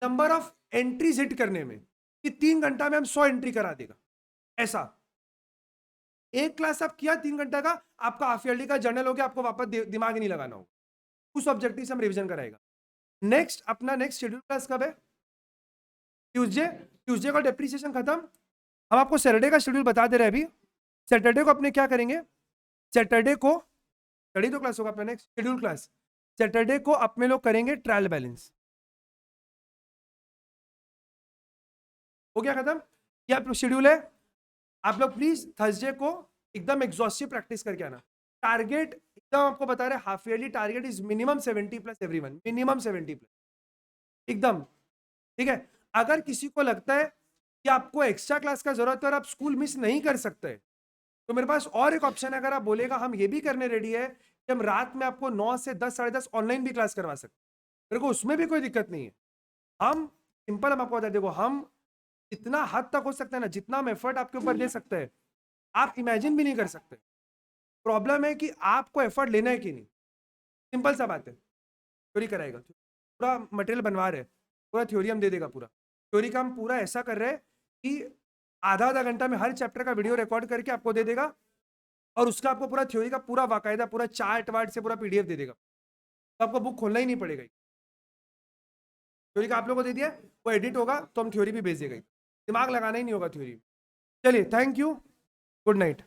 नंबर ऑफ एंट्रीज हिट करने में, कि 3 घंटा में हम 100 एंट्री करा देगा, ऐसा। एक क्लास आप किया 3 घंटा का, आपका हाफ ईयरली का जर्नल हो गया, आपको वापस दिमाग ही नहीं लगाना होगा। उस ऑब्जेक्टिव से हम रिवीजन कराएगा। नेक्स्ट अपना नेक्स्ट शेड्यूल क्लास कब है? ट्यूसडे का डेप्रिसिएशन खत्म। हम आपको सैटरडे का शेड्यूल बता दे रहे हैं अभी। सैटरडे को अपने क्या करेंगे, सैटरडे को स्टडी तो क्लास होगा अपना नेक्स्ट शेड्यूल क्लास। सैटरडे को अपने लोग करेंगे ट्रायल बैलेंस। हो गया खत्म, क्या शेड्यूल है। आप लोग प्लीज थर्सडे को एकदम एग्जॉस्टिव प्रैक्टिस करके आना। टारगेट एकदम आपको बता रहे, half yearly target is minimum 70+ everyone, minimum 70+ एकदम, ठीक है। अगर किसी को लगता है कि आपको एक्स्ट्रा क्लास का जरूरत है और आप स्कूल मिस नहीं कर सकते, तो मेरे पास और एक ऑप्शन है। अगर आप बोलेगा हम ये भी करने रेडी है कि हम रात में आपको 9 से 10, 10:30 ऑनलाइन भी क्लास करवा सकते, मेरे को उसमें भी कोई दिक्कत नहीं है। हम सिंपल, हम आपको बता, देखो हम इतना हद तक हो सकता है ना, जितना हम एफर्ट आपके ऊपर दे सकते हैं, आप इमेजिन भी नहीं कर सकते। प्रॉब्लम है कि आपको एफर्ट लेना है कि नहीं, सिंपल सा बात है। थ्योरी कराएगा, पूरा मटेरियल बनवा रहे, पूरा थ्योरी हम दे देगा। पूरा थ्योरी का हम पूरा ऐसा कर रहे हैं कि आधा घंटा में हर चैप्टर का वीडियो रिकॉर्ड करके आपको दे देगा, और उसका आपको पूरा थ्योरी का पूरा बाकायदा पूरा चार्ट वार्ट से पूरा पीडीएफ दे देगा, तो आपको बुक खोलना ही नहीं पड़ेगा। थ्योरी का आप लोगों को दे दिया, वो एडिट होगा तो हम थ्योरी भी भेज देगा, दिमाग लगाना ही नहीं होगा थ्योरी। चलिए, थैंक यू, गुड नाइट।